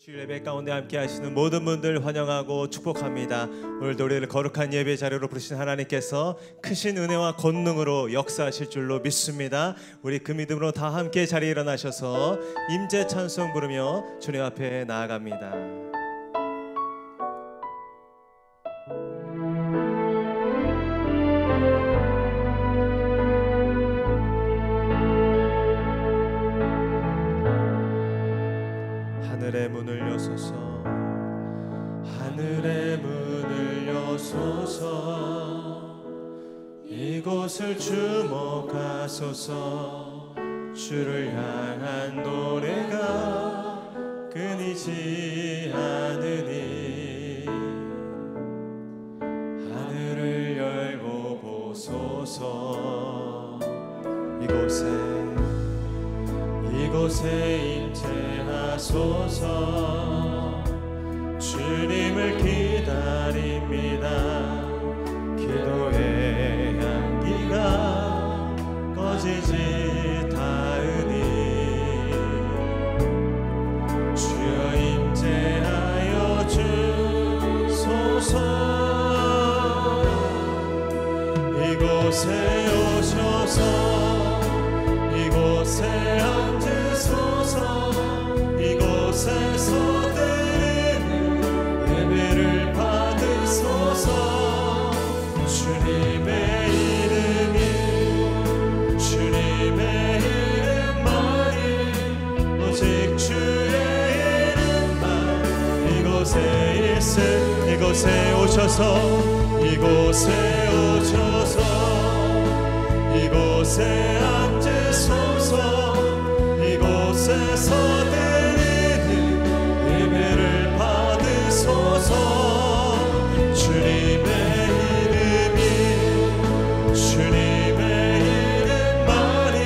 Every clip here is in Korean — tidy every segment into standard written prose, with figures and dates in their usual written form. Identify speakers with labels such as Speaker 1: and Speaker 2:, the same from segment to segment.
Speaker 1: 주일 예배 가운데 함께 하시는 모든 분들 환영하고 축복합니다. 오늘도 우리를 거룩한 예배 자리로 부르신 하나님께서 크신 은혜와 권능으로 역사하실 줄로 믿습니다. 우리 그 믿음으로 다 함께 자리에 일어나셔서 임재 찬송 부르며 주님 앞에 나아갑니다. 하늘의 문을 여소서, 하늘의 문을 여소서, 이곳을 주목하소서. 주를 향한 노래가 끊이지 않으니 하늘을 열고 보소서. 이곳에 임재하소서. 주님을 기다립니다. 기도의 향기가 꺼지지 닿으니 주여 임재하여 주소서. 이곳에 오셔서 이곳에 앉으소서. 이곳에서 드리는 예배를 받으소서. 주님의 이름만이 오직 주의 이름만 이곳에 있음. 이곳에 오셔서 이곳에 앉으소서. 이곳에서 드리는 예배를 받으소서. 주님의 이름만이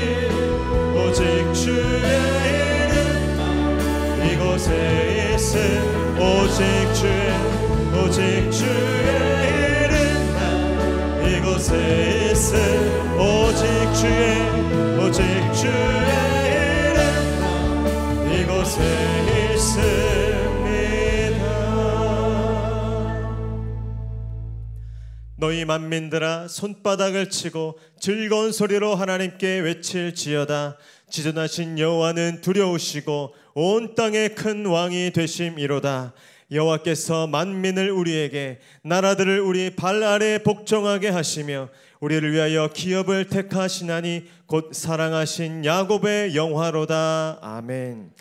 Speaker 1: 오직 주의 이름만 이곳에 있음. 오직 주의 이름만 이곳에 있음. 오직 주의 이름만 이곳에 있습니다. 너희 만민들아 손바닥을 치고 즐거운 소리로 하나님께 외칠지어다. 지존하신 여호와는 두려우시고 온 땅의 큰 왕이 되심이로다. 여호와께서 만민을 우리에게 나라들을 우리 발 아래 복종하게 하시며 우리를 위하여 기업을 택하시나니 곧 사랑하신 야곱의 영화로다. 아멘.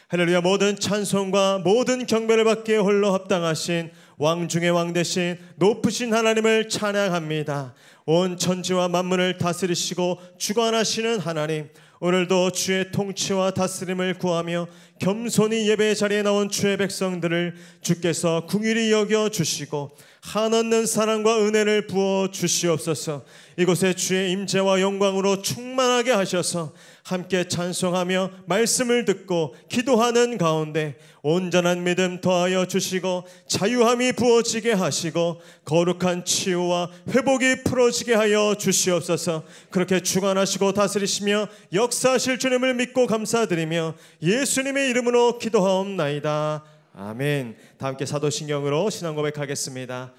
Speaker 1: 할렐루야. 모든 찬송과 모든 경배를 받기에 홀로 합당하신 왕 중의 왕 되신 높으신 하나님을 찬양합니다. 온 천지와 만물을 다스리시고 주관하시는 하나님, 오늘도 주의 통치와 다스림을 구하며 겸손히 예배 자리에 나온 주의 백성들을 주께서 긍휼히 여겨 주시고 한없는 사랑과 은혜를 부어 주시옵소서. 이곳에 주의 임재와 영광으로 충만하게 하셔서 함께 찬송하며 말씀을 듣고 기도하는 가운데 온전한 믿음 더하여 주시고 자유함이 부어지게 하시고 거룩한 치유와 회복이 풀어지게 하여 주시옵소서. 그렇게 주관하시고 다스리시며 역사하실 주님을 믿고 감사드리며 예수님의 이름으로 기도하옵나이다. 아멘. 다 함께 사도신경으로 신앙 고백하겠습니다.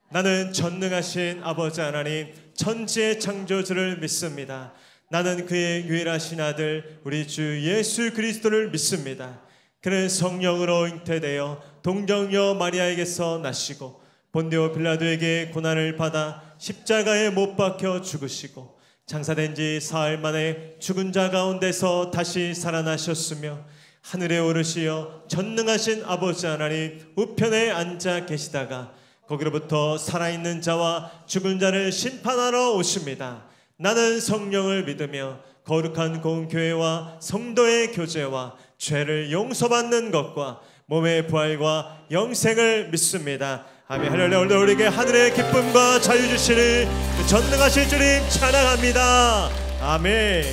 Speaker 1: 나는 전능하신 아버지 하나님 천지의 창조주를 믿습니다. 나는 그의 유일하신 아들 우리 주 예수 그리스도를 믿습니다. 그는 성령으로 잉태되어 동정녀 마리아에게서 나시고 본디오 빌라도에게 고난을 받아 십자가에 못 박혀 죽으시고 장사된 지 사흘 만에 죽은 자 가운데서 다시 살아나셨으며 하늘에 오르시어 전능하신 아버지 하나님 우편에 앉아 계시다가 거기로부터 살아있는 자와 죽은 자를 심판하러 오십니다. 나는 성령을 믿으며 거룩한 공교회와 성도의 교제와 죄를 용서받는 것과 몸의 부활과 영생을 믿습니다. 아멘. 할렐루야. 오늘도 우리에게 하늘의 기쁨과 자유 주시는 전능하신 주님 찬양합니다. 아멘.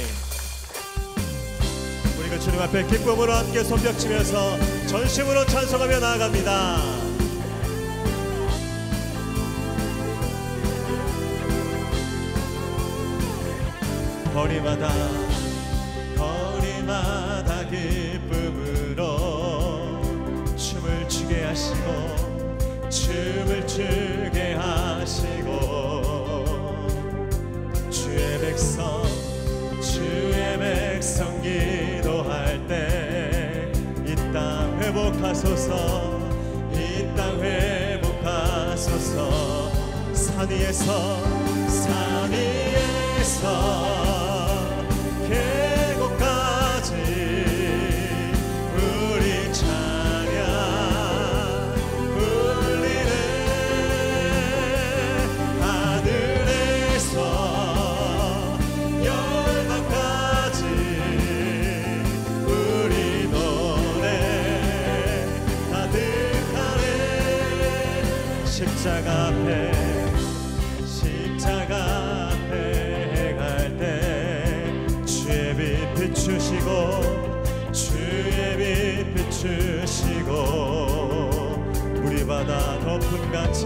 Speaker 1: 우리가 주님 앞에 기쁨으로 함께 손뼉치면서 전심으로 찬송하며 나아갑니다. 거리마다 기쁨으로 임하소서. 이 땅 회복하소서. 산 위에서 계곡까지 우리 찬양 울리네. 하늘에서 열방까지 우리 노래 가득하네. 십자가 앞에 비추시고 주의 빛 비추시고 우리 바다 덮음같이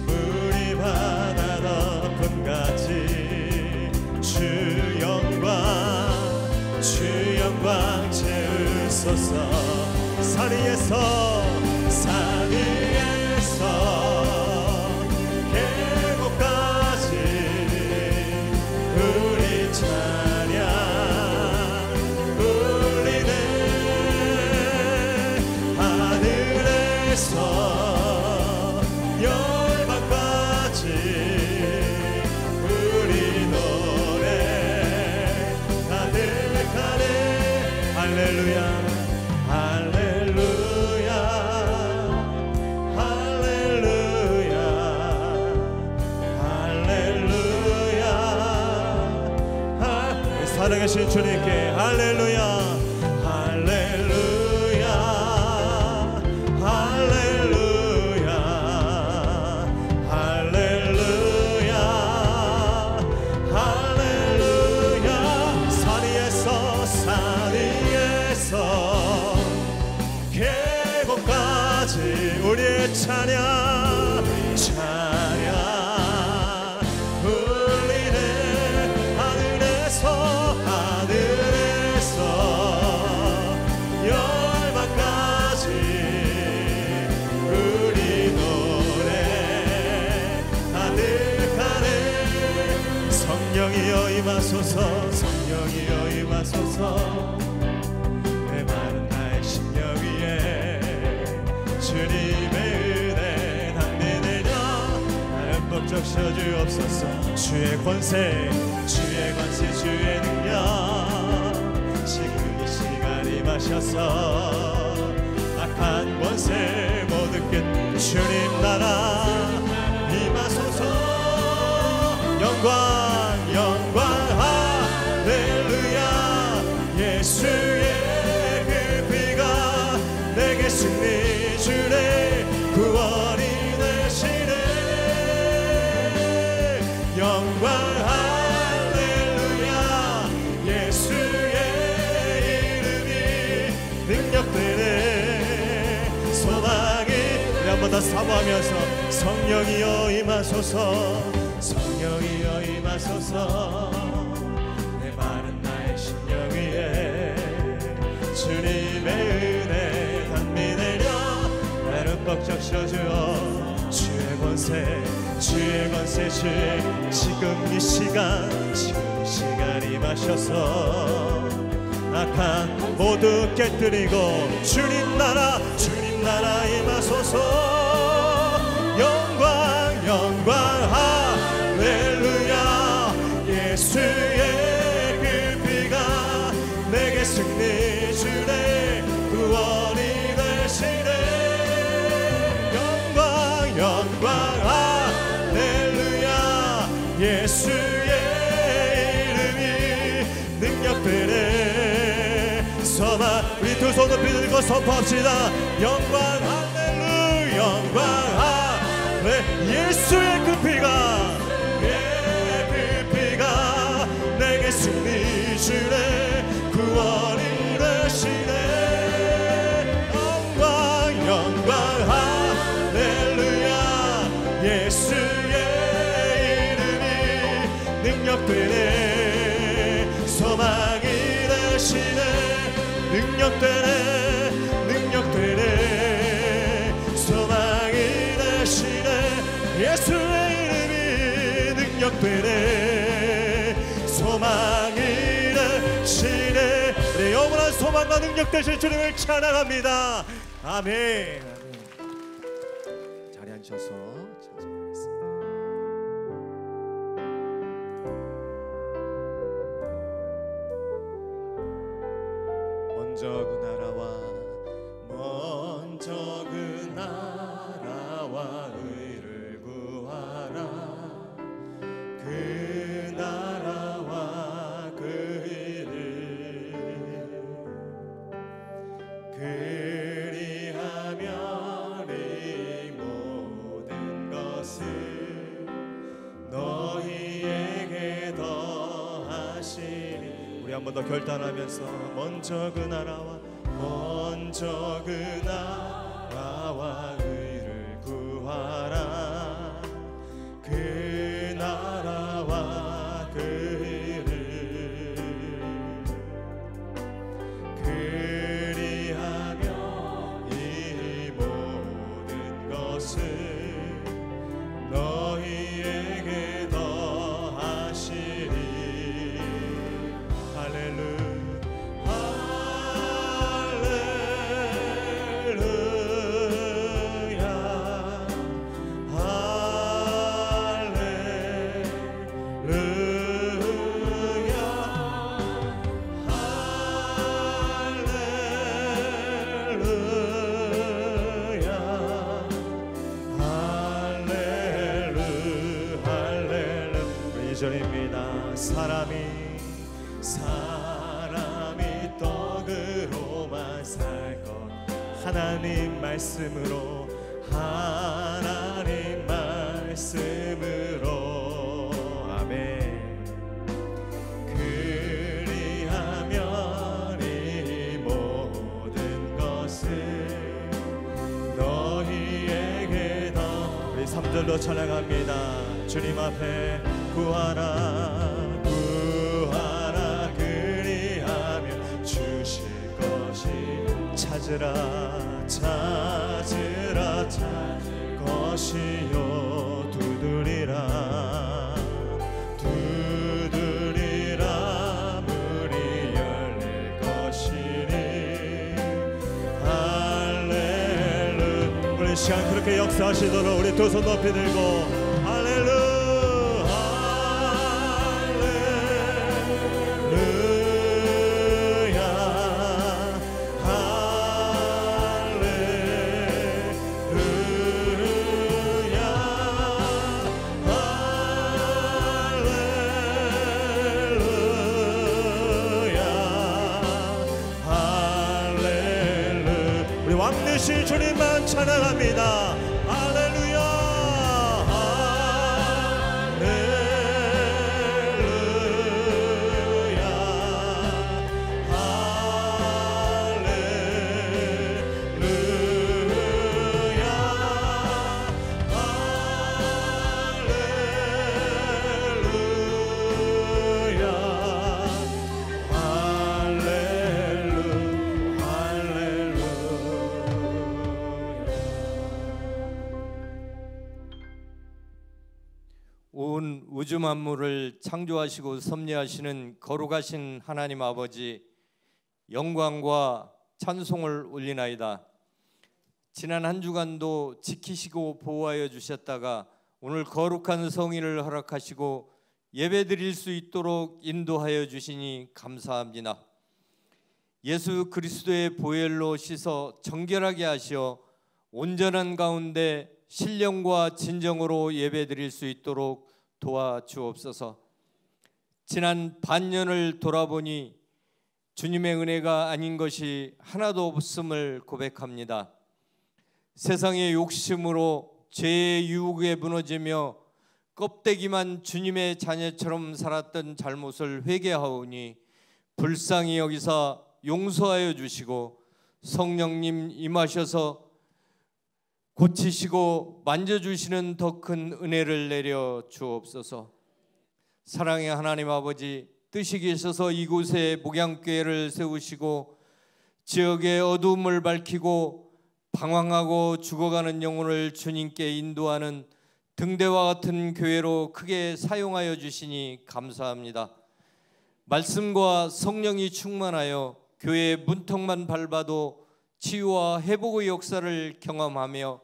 Speaker 1: 우리 바다 덮음같이 주 영광 채우소서. 산 위에서 계곡까지 우리 찬양 열방까지 우리 노래 가득하네. 할렐루야 할렐루야 할렐루야 할렐루야. 사랑하신 주님께 할렐루야 할렐루야 할렐루야 할렐루야 할렐루야. 산 위에서 계곡까지 우리의 찬양 울리네. 하늘에서 열방까지 우리 노래 가득하네. 성령이여 임하소서. 성령이여 임하소서. 내 마른 나의 심령 위에 주님의 은혜 담비 내려 나를 벅적 씌워주옵소서. 주의 권세 주의 능력 지금 이 시간 임하셔서 악한 권세 모두 끝 주님 나라 임하소서. 영광 할렐루야. 예수의 그 피가 내게 승리 주네. 구원이 되시네. 영광 할렐루야. 예수의 이름이 능력되네. 소망이 한 번 더 사모하면서 성령이여 임하소서. 성령이여 임하소서. 내 마른 나의 심령 위에 주님의 은혜 담비 내려 나를 벅적 씌워주어. 주의 권세 지금 이 시간 임하셔서 악한 모두 깨뜨리고 주님 나라 임하소서. 영광 할렐루야. 예수의 그 피가 내게 승리 주네. 구원이 되시네. 영광 할렐루야. 예수의 이름이 능력되네. 소망 우리 두 손 높이 들고 선포합시다. 영광 할렐루야. 영광 예수의 그 피가 내게 승리 주네. 구원이 되시네. 영광 할렐루야. 예수의 이름이 능력되네. 소망이 되시네. 능력되네. 소망이 되시네. 예수의 이름이 능력되네. 소망이 되시네. 내 영원한 소망과 능력 되실 주님을 찬양합니다. 아멘. 아멘. 자리에 앉으셔서 찬송하겠습니다. 먼저 그 나라와 의를 구하라. 그 나라와 그 의를 그리하면 이 모든 것을 너희에게 더하시리. 우리 한 번 더 결단하면서 먼저 그 나라와 의를 구하라. 그 나라와 그 의를 그리하면 이 모든 것을 너희에게 더하시리. 할렐루야. 사람이 떡으로만 살 것 하나님 말씀으로 아멘. 그리하면 이 모든 것을 너희에게 더. 우리 3절로 찬양합니다. 주님 앞에 구하라 그리하면 주실 것이 찾을 것이요 두드리라 문이 열릴 것이니. 할렐루야. 우리 시간 그렇게 역사하시도록 우리 두 손 높이 들고 할렐루야. 왕되신 주님만 찬양합니다. 할렐루야. 할렐루야. 할렐루야.
Speaker 2: 온 우주 만물을 창조하시고 섭리하시는 거룩하신 하나님 아버지, 영광과 찬송을 올리나이다. 지난 한 주간도 지키시고 보호하여 주셨다가 오늘 거룩한 성일을 허락하시고 예배드릴 수 있도록 인도하여 주시니 감사합니다. 예수 그리스도의 보혈로 씻어 정결하게 하시어 온전한 가운데 신령과 진정으로 예배드릴 수 있도록 도와주옵소서. 지난 반년을 돌아보니 주님의 은혜가 아닌 것이 하나도 없음을 고백합니다. 세상의 욕심으로 죄의 유혹에 무너지며 껍데기만 주님의 자녀처럼 살았던 잘못을 회개하오니 불쌍히 여기사 용서하여 주시고 성령님 임하셔서 고치시고 만져주시는 더 큰 은혜를 내려 주옵소서. 사랑의 하나님 아버지, 뜻이 계셔서 이곳에 목양교회를 세우시고 지역의 어두움을 밝히고 방황하고 죽어가는 영혼을 주님께 인도하는 등대와 같은 교회로 크게 사용하여 주시니 감사합니다. 말씀과 성령이 충만하여 교회의 문턱만 밟아도 치유와 회복의 역사를 경험하며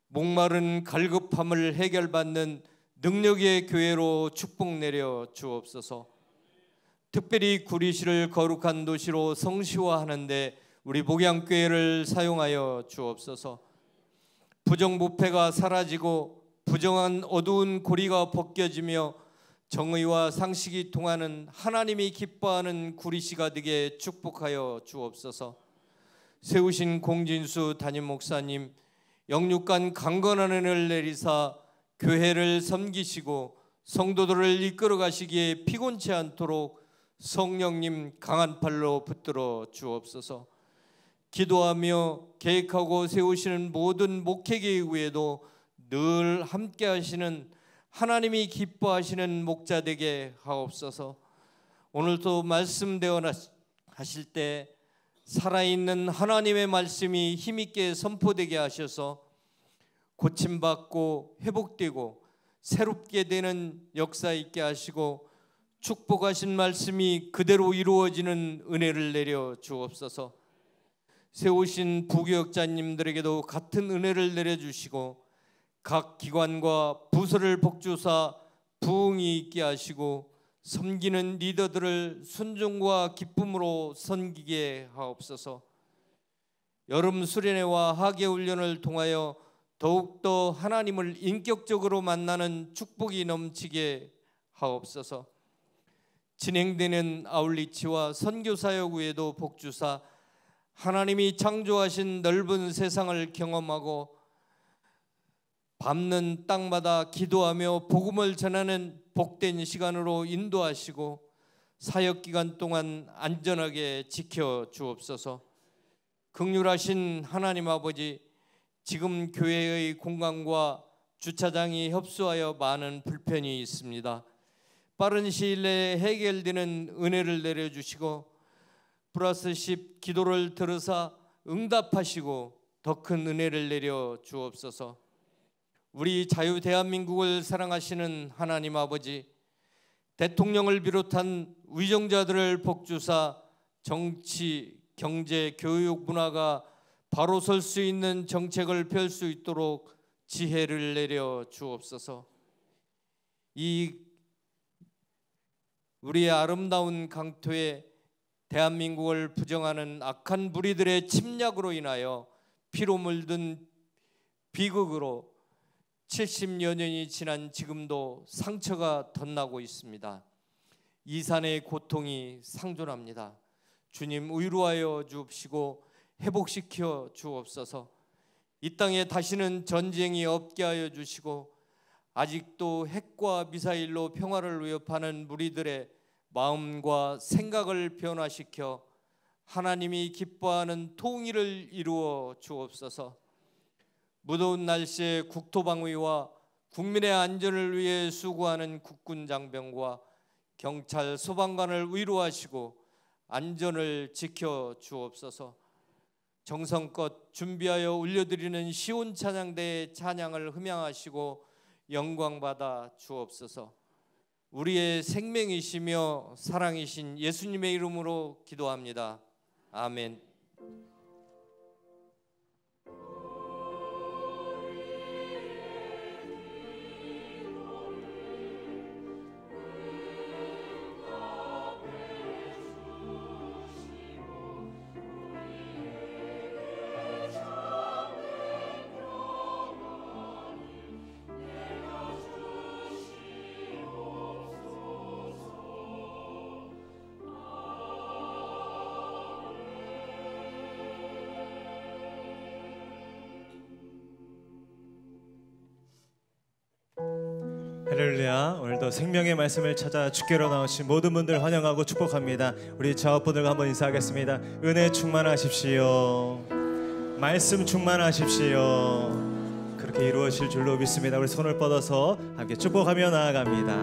Speaker 2: 목마른 갈급함을 해결받는 능력의 교회로 축복 내려 주옵소서. 특별히 구리시를 거룩한 도시로 성시화하는데 우리 목양교회를 사용하여 주옵소서. 부정부패가 사라지고 부정한 어두운 고리가 벗겨지며 정의와 상식이 통하는 하나님이 기뻐하는 구리시가 되게 축복하여 주옵소서. 세우신 공진수 담임 목사님 영육간 강건한 은혜를 내리사 교회를 섬기시고 성도들을 이끌어 가시기에 피곤치 않도록 성령님 강한 팔로 붙들어 주옵소서. 기도하며 계획하고 세우시는 모든 목회계 위에도 늘 함께 하시는 하나님이 기뻐하시는 목자 되게 하옵소서. 오늘도 말씀 대언 하실 때 살아있는 하나님의 말씀이 힘있게 선포되게 하셔서 고침받고 회복되고 새롭게 되는 역사 있게 하시고 축복하신 말씀이 그대로 이루어지는 은혜를 내려 주옵소서. 세우신 부교역자님들에게도 같은 은혜를 내려주시고 각 기관과 부서를 복주사 부흥이 있게 하시고 섬기는 리더들을 순종과 기쁨으로 섬기게 하옵소서. 여름 수련회와 하계훈련을 통하여 더욱더 하나님을 인격적으로 만나는 축복이 넘치게 하옵소서. 진행되는 아울리치와 선교사역 외에도 복주사 하나님이 창조하신 넓은 세상을 경험하고 밟는 땅마다 기도하며 복음을 전하는 복된 시간으로 인도하시고 사역기간 동안 안전하게 지켜 주옵소서. 긍휼하신 하나님 아버지, 지금 교회의 공간과 주차장이 협소하여 많은 불편이 있습니다. 빠른 시일 내에 해결되는 은혜를 내려주시고 플러스 10 기도를 들으사 응답하시고 더 큰 은혜를 내려 주옵소서. 우리 자유 대한민국을 사랑하시는 하나님 아버지, 대통령을 비롯한 위정자들을 복주사 정치, 경제, 교육, 문화가 바로 설 수 있는 정책을 펼 수 있도록 지혜를 내려 주옵소서. 이 우리의 아름다운 강토에 대한민국을 부정하는 악한 무리들의 침략으로 인하여 피로 물든 비극으로 70여 년이 지난 지금도 상처가 덧나고 있습니다. 이산의 고통이 상존합니다. 주님 위로하여 주옵시고 회복시켜 주옵소서. 이 땅에 다시는 전쟁이 없게 하여 주시고 아직도 핵과 미사일로 평화를 위협하는 무리들의 마음과 생각을 변화시켜 하나님이 기뻐하는 통일을 이루어 주옵소서. 무더운 날씨에 국토방위와 국민의 안전을 위해 수고하는 국군 장병과 경찰, 소방관을 위로하시고 안전을 지켜 주옵소서. 정성껏 준비하여 올려드리는 시온 찬양대의 찬양을 흠양하시고 영광받아 주옵소서. 우리의 생명이시며 사랑이신 예수님의 이름으로 기도합니다. 아멘.
Speaker 1: 할렐루야. 오늘도 생명의 말씀을 찾아 주께로 나오신 모든 분들 환영하고 축복합니다. 우리 자업분들과 한번 인사하겠습니다. 은혜 충만하십시오. 말씀 충만하십시오. 그렇게 이루어질 줄로 믿습니다. 우리 손을 뻗어서 함께 축복하며 나아갑니다.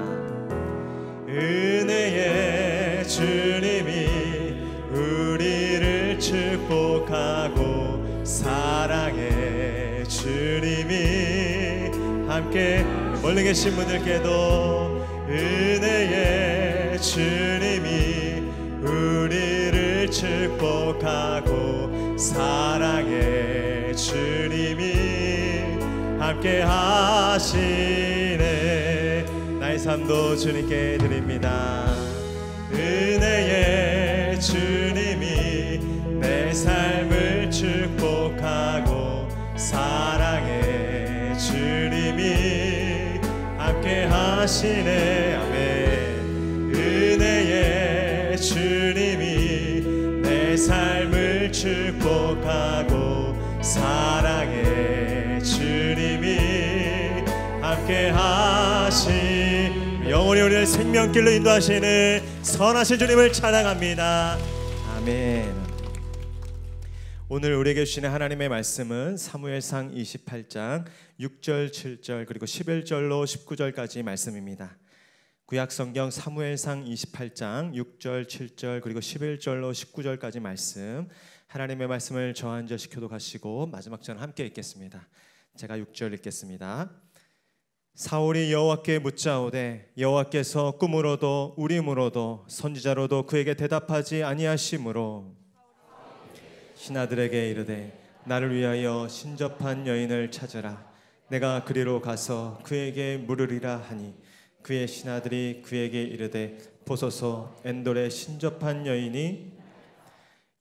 Speaker 1: 은혜의 주님이 우리를 축복하고 사랑의 주님이 함께 멀리 계신 분들께도 은혜의 주님이 우리를 삶을 축복하고 사랑의 주님이 함께 하시네. 나의 삶도 주님께 드립니다. 은혜의 주님이 내 삶을 축복하고 사랑의 주님이 함께 하시네. 아멘. 은혜의 주님이 내 삶을 축복하고 사랑의 주님이 함께 하시. 영원히 우리를 생명길로 인도하시는 선하신 주님을 찬양합니다. 아멘. 오늘 우리에게 주시는 하나님의 말씀은 사무엘상 28장 6절 7절 그리고 11절로 19절까지 말씀입니다. 구약성경 사무엘상 28장 6절 7절 그리고 11절로 19절까지 말씀, 하나님의 말씀을 저 앉아 시켜도가시고 마지막 절 함께 읽겠습니다. 제가 6절 읽겠습니다. 사울이 여호와께 묻자오되 여호와께서 꿈으로도 우림으로도 선지자로도 그에게 대답하지 아니하시므로 신하들에게 이르되 나를 위하여 신접한 여인을 찾으라. 내가 그리로 가서 그에게 물으리라 하니 그의 신하들이 그에게 이르되 보소서 엔돌에 신접한 여인이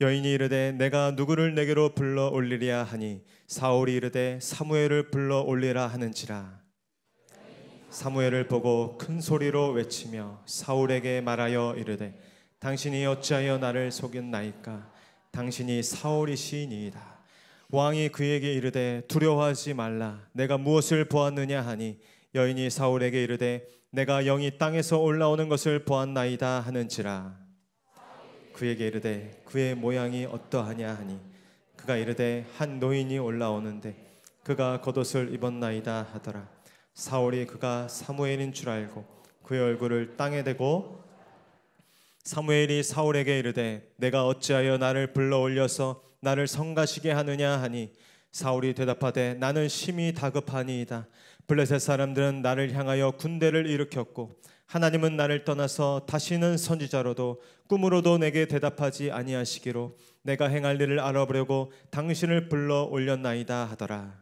Speaker 1: 이르되 내가 누구를 내게로 불러 올리랴 하니 사울이 이르되 사무엘을 불러 올리라 하는지라. 사무엘을 보고 큰 소리로 외치며 사울에게 말하여 이르되 당신이 어찌하여 나를 속였나이까? 당신이 사울이시니이다. 왕이 그에게 이르되 두려워하지 말라. 내가 무엇을 보았느냐 하니 여인이 사울에게 이르되 내가 영이 땅에서 올라오는 것을 보았나이다 하는지라. 그에게 이르되 그의 모양이 어떠하냐 하니 그가 이르되 한 노인이 올라오는데 그가 겉옷을 입었나이다 하더라. 사울이 그가 사무엘인 줄 알고 그의 얼굴을 땅에 대고 사무엘이 사울에게 이르되 내가 어찌하여 나를 불러 올려서 나를 성가시게 하느냐 하니 사울이 대답하되 나는 심히 다급하니이다. 블레셋 사람들은 나를 향하여 군대를 일으켰고 하나님은 나를 떠나서 다시는 선지자로도 꿈으로도 내게 대답하지 아니하시기로 내가 행할 일을 알아보려고 당신을 불러 올렸나이다 하더라.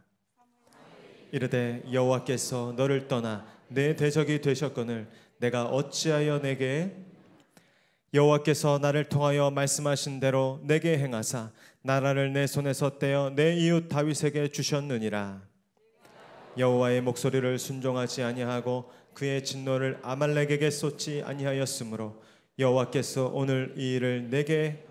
Speaker 1: 이르되 여호와께서 너를 떠나 내 대적이 되셨거늘 내가 어찌하여 내게 여호와께서 나를 통하여 말씀하신 대로 내게 행하사 나라를 내 손에서 떼어 내 이웃 다윗에게 주셨느니라. 여호와의 목소리를 순종하지 아니하고 그의 진노를 아말렉에게 쏟지 아니하였으므로 여호와께서 오늘 이 일을 내게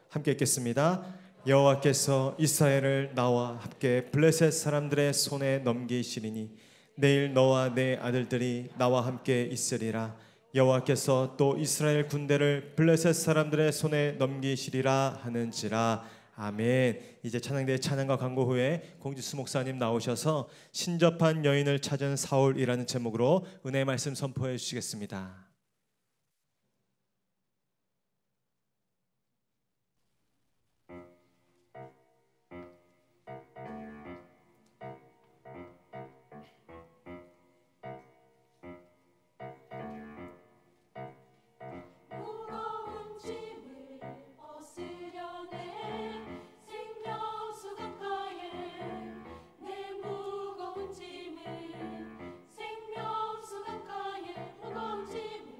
Speaker 1: 함께 읽겠습니다. 여호와께서 이스라엘을 나와 함께 블레셋 사람들의 손에 넘기시리니 내일 너와 내 아들들이 나와 함께 있으리라. 여호와께서 또 이스라엘 군대를 블레셋 사람들의 손에 넘기시리라 하는지라. 아멘. 이제 찬양대의 찬양과 광고 후에 공지수 목사님 나오셔서 신접한 여인을 찾은 사울이라는 제목으로 은혜의 말씀 선포해 주시겠습니다.
Speaker 3: 생명수 강가에 무거운 짐을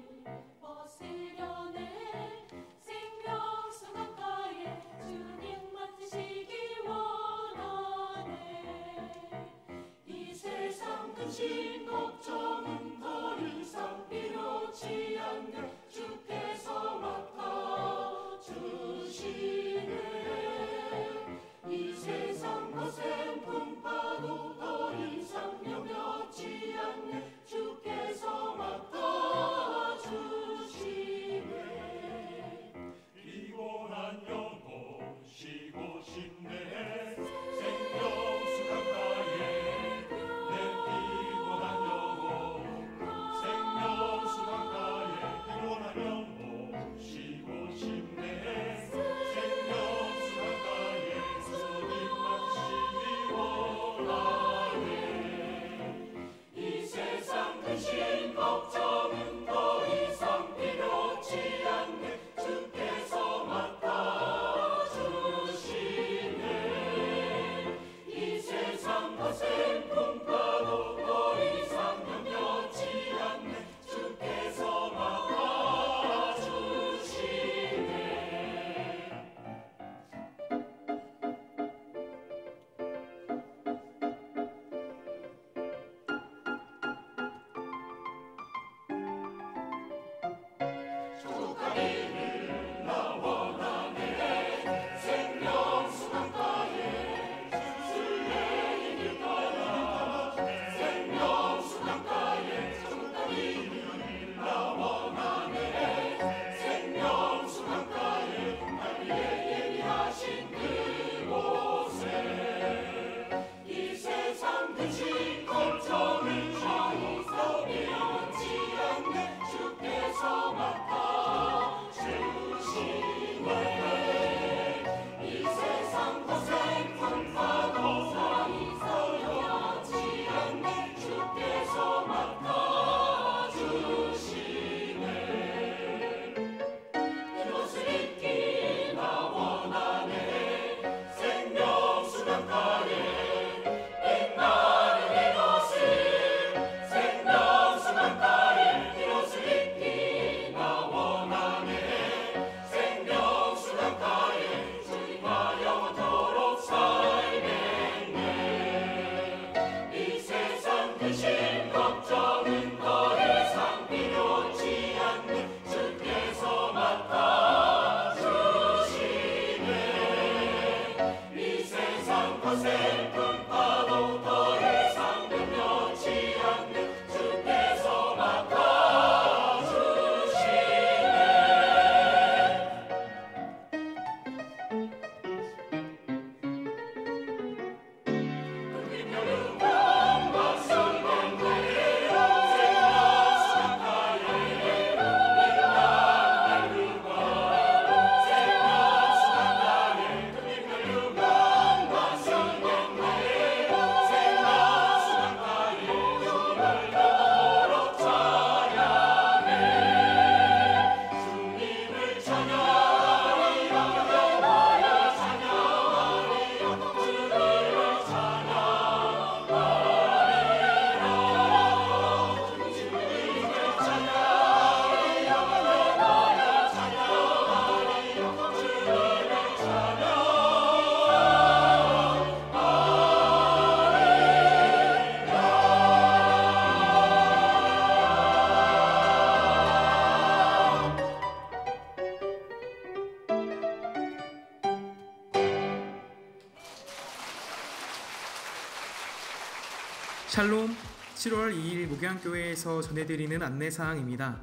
Speaker 3: 샬롬, 7월 2일 목양교회에서 전해드리는 안내사항입니다.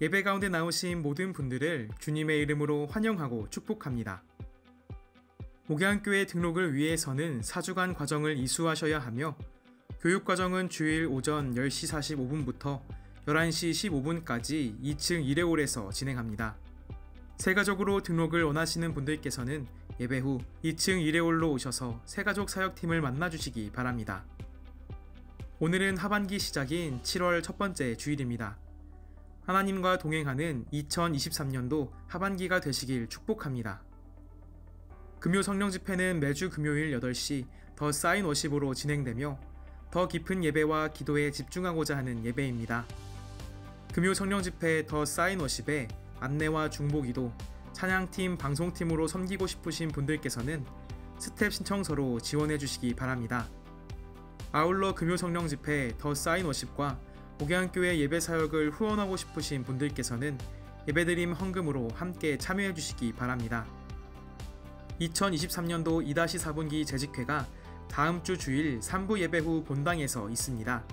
Speaker 3: 예배 가운데 나오신 모든 분들을 주님의 이름으로 환영하고 축복합니다. 목양교회 등록을 위해서는 4주간 과정을 이수하셔야 하며 교육과정은 주일 오전 10시 45분부터 11시 15분까지 2층 1회홀에서 진행합니다. 새가족으로 등록을 원하시는 분들께서는 예배 후 2층 1회홀로 오셔서 새가족 사역팀을 만나주시기 바랍니다. 오늘은 하반기 시작인 7월 첫 번째 주일입니다. 하나님과 동행하는 2023년도 하반기가 되시길 축복합니다. 금요 성령 집회는 매주 금요일 8시 더 사인 워십으로 진행되며 더 깊은 예배와 기도에 집중하고자 하는 예배입니다. 금요 성령 집회 더 사인 워십에 안내와 중보기도, 찬양팀, 방송팀으로 섬기고 싶으신 분들께서는 스텝 신청서로 지원해 주시기 바랍니다. 아울러 금요 성령 집회 더 사인 워십과 목양교회 예배 사역을 후원하고 싶으신 분들께서는 예배드림 헌금으로 함께 참여해 주시기 바랍니다. 2023년도 2-4분기 재직회가 다음 주 주일 3부 예배 후 본당에서 있습니다.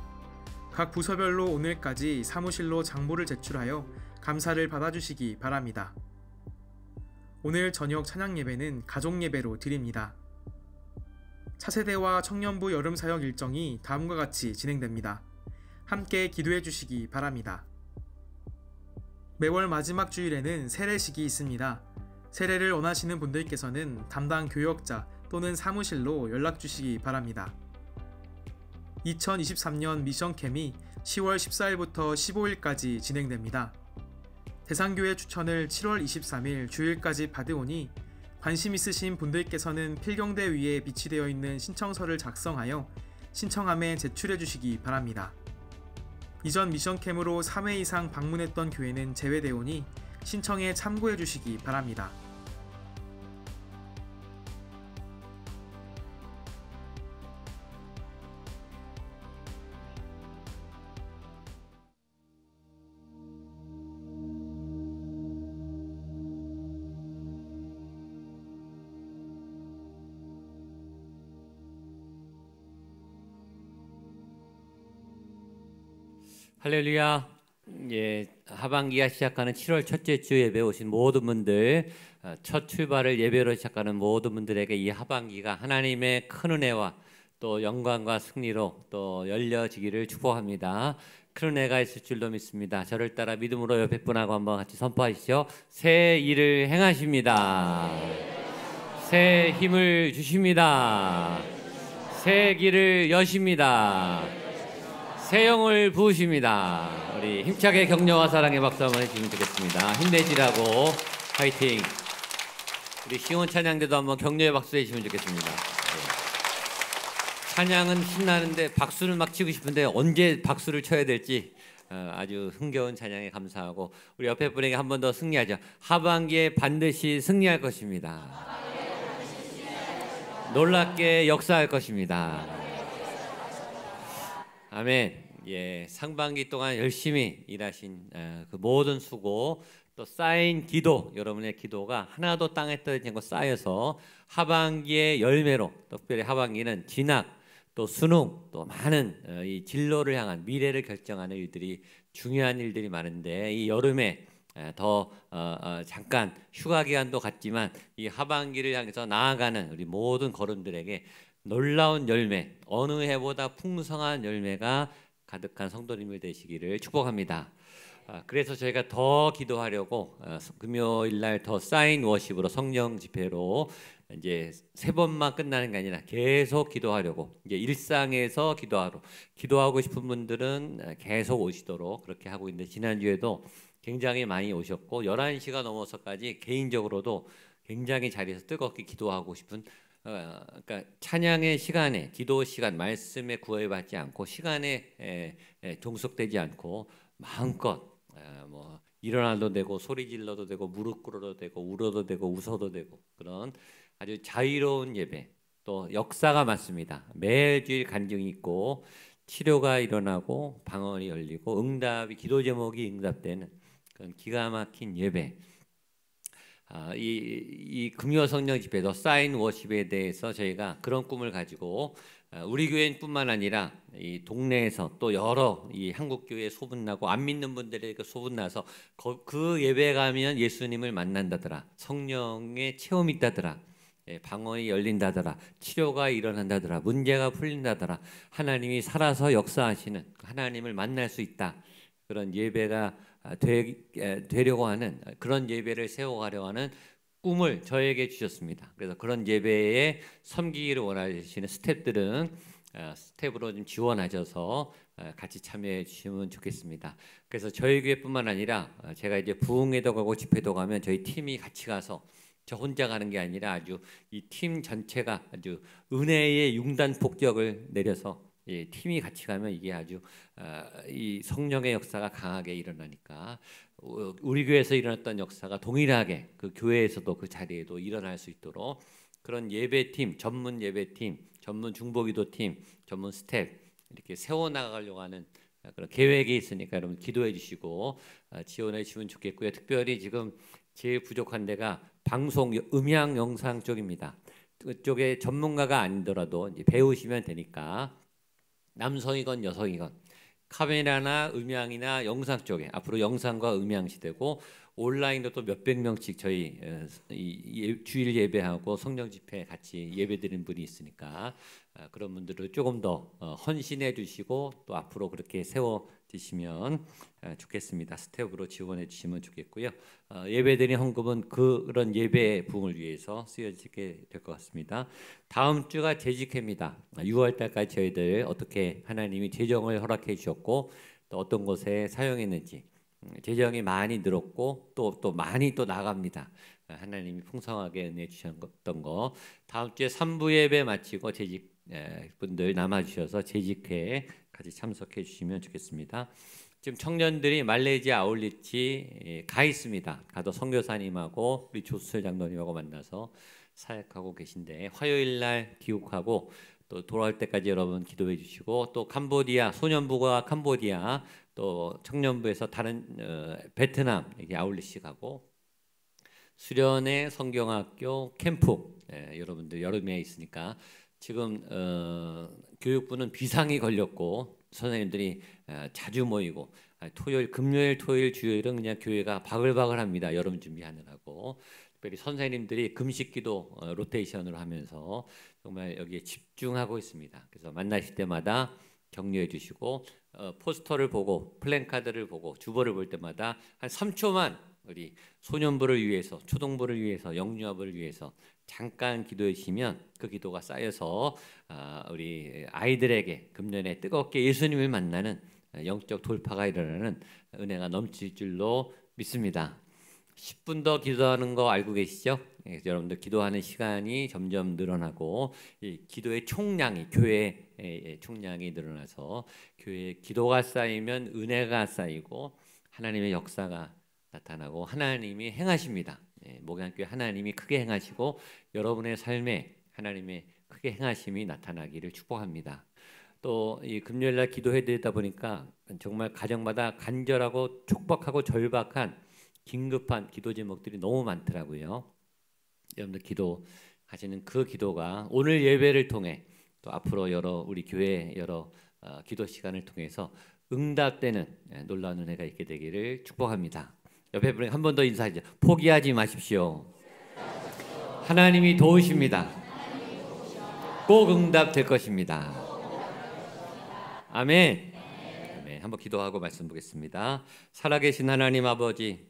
Speaker 3: 각 부서별로 오늘까지 사무실로 장보를 제출하여 감사를 받아주시기 바랍니다. 오늘 저녁 찬양 예배는 가족 예배로 드립니다. 차세대와 청년부 여름사역 일정이 다음과 같이 진행됩니다. 함께 기도해 주시기 바랍니다. 매월 마지막 주일에는 세례식이 있습니다. 세례를 원하시는 분들께서는 담당 교역자 또는 사무실로 연락 주시기 바랍니다. 2023년 미션캠이 10월 14일부터 15일까지 진행됩니다. 대상교회 추천을 7월 23일 주일까지 받으오니 관심 있으신 분들께서는 필경대 위에 비치되어 있는 신청서를 작성하여 신청함에 제출해 주시기 바랍니다. 이전 미션캠으로 3회 이상 방문했던 교회는 제외되오니 신청에 참고해 주시기 바랍니다.
Speaker 4: 할렐루야. 하반기가 시작하는 7월 첫째 주 예배 오신 모든 분들, 첫 출발을 예배로 시작하는 모든 분들에게 이 하반기가 하나님의 큰 은혜와 또 영광과 승리로 또 열려지기를 축복합니다. 큰 은혜가 있을 줄로 믿습니다. 저를 따라 믿음으로 옆에 분하고 한번 같이 선포하시죠. 새 일을 행하십니다. 새 힘을 주십니다. 새 길을 여십니다. 새 영을 부으십니다. 우리 힘차게 격려와 사랑의 박수 한번 해주시면 좋겠습니다. 힘내시라고 파이팅. 우리 시원 찬양대도 한번 격려의 박수 해주시면 좋겠습니다. 찬양은 신나는데 박수를 막 치고 싶은데 언제 박수를 쳐야 될지 아주 흥겨운 찬양에 감사하고 우리 옆에 분에게 한 번 더 승리하죠. 하반기에 반드시 승리할 것입니다. 놀랍게 역사할 것입니다. 아멘. 상반기 동안 열심히 일하신 그 모든 수고 또 쌓인 기도, 여러분의 기도가 하나도 땅에 떨어진 거 쌓여서 하반기의 열매로, 특별히 하반기는 진학 또 수능 또 많은 이 진로를 향한 미래를 결정하는 일들이 중요한 일들이 많은데 이 여름에 더 잠깐 휴가 기간도 같지만 이 하반기를 향해서 나아가는 우리 모든 걸음들에게 놀라운 열매, 어느 해보다 풍성한 열매가 가득한 성도님들 되시기를 축복합니다. 그래서 저희가 더 기도하려고 금요일 날 더 사인 워십으로 성령 집회로 이제 3번만 끝나는 게 아니라 계속 기도하려고 이제 일상에서 기도하고 싶은 분들은 계속 오시도록 그렇게 하고 있는데 지난주에도 굉장히 많이 오셨고 11시가 넘어서까지 개인적으로도 굉장히 자리에서 뜨겁게 기도하고 싶은 그러니까 찬양의 시간에 기도 시간 말씀에 구애받지 않고 시간에 종속되지 않고 마음껏 뭐 일어나도 되고 소리 질러도 되고 무릎 꿇어도 되고 울어도 되고 웃어도 되고 그런 아주 자유로운 예배 또 역사가 많습니다. 매일 주일 간증이 있고 치료가 일어나고 방언이 열리고 응답이 기도 제목이 응답되는 그런 기가 막힌 예배 이 금요 성령 집회도 사인 워십에 대해서 저희가 그런 꿈을 가지고 우리 교회뿐만 아니라 이 동네에서 또 여러 이 한국 교회에 소문나고 안 믿는 분들에게 소문나서 그 예배 가면 예수님을 만난다더라, 성령의 체험이 있다더라, 방언이 열린다더라, 치료가 일어난다더라, 문제가 풀린다더라, 하나님이 살아서 역사하시는 하나님을 만날 수 있다, 그런 예배가 되려고 하는 그런 예배를 세워가려고 하는 꿈을 저에게 주셨습니다. 그래서 그런 예배에 섬기기를 원하시는 스태프들은 스텝으로 좀 지원하셔서 같이 참여해 주시면 좋겠습니다. 그래서 저희 교회뿐만 아니라 제가 이제 부흥회도 가고 집회도 가면 저희 팀이 같이 가서 저 혼자 가는 게 아니라 아주 이 팀 전체가 아주 은혜의 융단 폭격을 내려서 팀이 같이 가면 이게 아주 이 성령의 역사가 강하게 일어나니까 우리 교회에서 일어났던 역사가 동일하게 그 교회에서도 그 자리에도 일어날 수 있도록 그런 예배팀, 전문 예배팀, 전문 중보기도팀, 전문 스텝 이렇게 세워나가려고 하는 그런 계획이 있으니까 여러분 기도해 주시고 지원해 주시면 좋겠고요. 특별히 지금 제일 부족한 데가 방송, 음향, 영상 쪽입니다. 그쪽에 전문가가 아니더라도 이제 배우시면 되니까 남성이건 여성이건 카메라나 음향이나 영상 쪽에 앞으로 영상과 음향 시대고 온라인도 또 몇백 명씩 저희 주일 예배하고 성령 집회 같이 예배드리는 분이 있으니까 그런 분들을 조금 더 헌신해 주시고 또 앞으로 그렇게 세워 주시면 좋겠습니다. 스텝으로 지원해 주시면 좋겠고요. 예배드린 헌금은 그런 예배 부흥을 위해서 쓰여지게 될 것 같습니다. 다음 주가 재직회입니다. 6월 달까지 저희들 어떻게 하나님이 재정을 허락해 주셨고 또 어떤 곳에 사용했는지 재정이 많이 늘었고 또 많이 또 나갑니다. 하나님이 풍성하게 은혜 주셨던 거 다음 주에 3부 예배 마치고 재직 분들 남아주셔서 재직회에 같이 참석해 주시면 좋겠습니다. 지금 청년들이 말레이시아 아울리치 가 있습니다. 가도 선교사님하고 우리 조수철 장로님하고 만나서 사역하고 계신데 화요일 날 귀국하고 또 돌아올 때까지 여러분 기도해 주시고 또 캄보디아 소년부가 캄보디아 또 청년부에서 다른 베트남 이게 아울리치 가고 수련회 성경학교 캠프 여러분들 여름에 있으니까 지금 교육부는 비상이 걸렸고 선생님들이 자주 모이고 토요일, 금요일, 토요일, 주요일은 그냥 교회가 바글바글합니다. 여름 준비하느라고 특별히 선생님들이 금식기도 로테이션으로 하면서 정말 여기에 집중하고 있습니다. 그래서 만나실 때마다 격려해 주시고 포스터를 보고 플랜카드를 보고 주보를 볼 때마다 한 3초만 우리 소년부를 위해서 초등부를 위해서 영유아부를 위해서 잠깐 기도해 주시면 그 기도가 쌓여서 우리 아이들에게 금년에 뜨겁게 예수님을 만나는 영적 돌파가 일어나는 은혜가 넘칠 줄로 믿습니다. 10분 더 기도하는 거 알고 계시죠? 여러분들 기도하는 시간이 점점 늘어나고 이 기도의 총량이 교회의 총량이 늘어나서 교회에 기도가 쌓이면 은혜가 쌓이고 하나님의 역사가 나타나고 하나님이 행하십니다. 목양교회 하나님이 크게 행하시고 여러분의 삶에 하나님의 크게 행하심이 나타나기를 축복합니다. 또 이 금요일날 기도해 드리다 보니까 정말 가정마다 간절하고 촉박하고 절박한 긴급한 기도 제목들이 너무 많더라고요. 여러분들 기도하시는 그 기도가 오늘 예배를 통해 또 앞으로 여러 우리 교회 여러 기도 시간을 통해서 응답되는 놀라운 은혜가 있게 되기를 축복합니다. 옆에 분에게 한 번 더 인사하죠. 포기하지 마십시오. 하나님이 도우십니다. 꼭 응답될 것입니다. 아멘. 아멘. 한번 기도하고 말씀 보겠습니다. 살아계신 하나님 아버지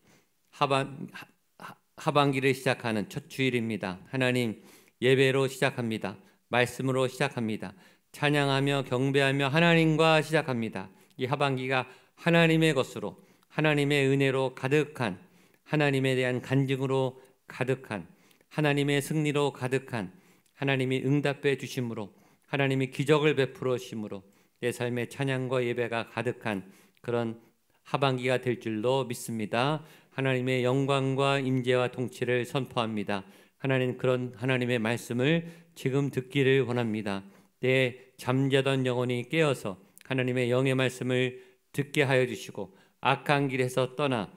Speaker 4: 하반기를 시작하는 첫 주일입니다. 하나님 예배로 시작합니다. 말씀으로 시작합니다. 찬양하며 경배하며 하나님과 시작합니다. 이 하반기가 하나님의 것으로 하나님의 은혜로 가득한 하나님에 대한 간증으로 가득한 하나님의 승리로 가득한 하나님이 응답해 주심으로 하나님이 기적을 베풀어 주심으로 내 삶의 찬양과 예배가 가득한 그런 하반기가 될 줄로 믿습니다. 하나님의 영광과 임재와 통치를 선포합니다. 하나님 그런 하나님의 말씀을 지금 듣기를 원합니다. 내 잠자던 영혼이 깨어서 하나님의 영의 말씀을 듣게 하여 주시고 악한 길에서 떠나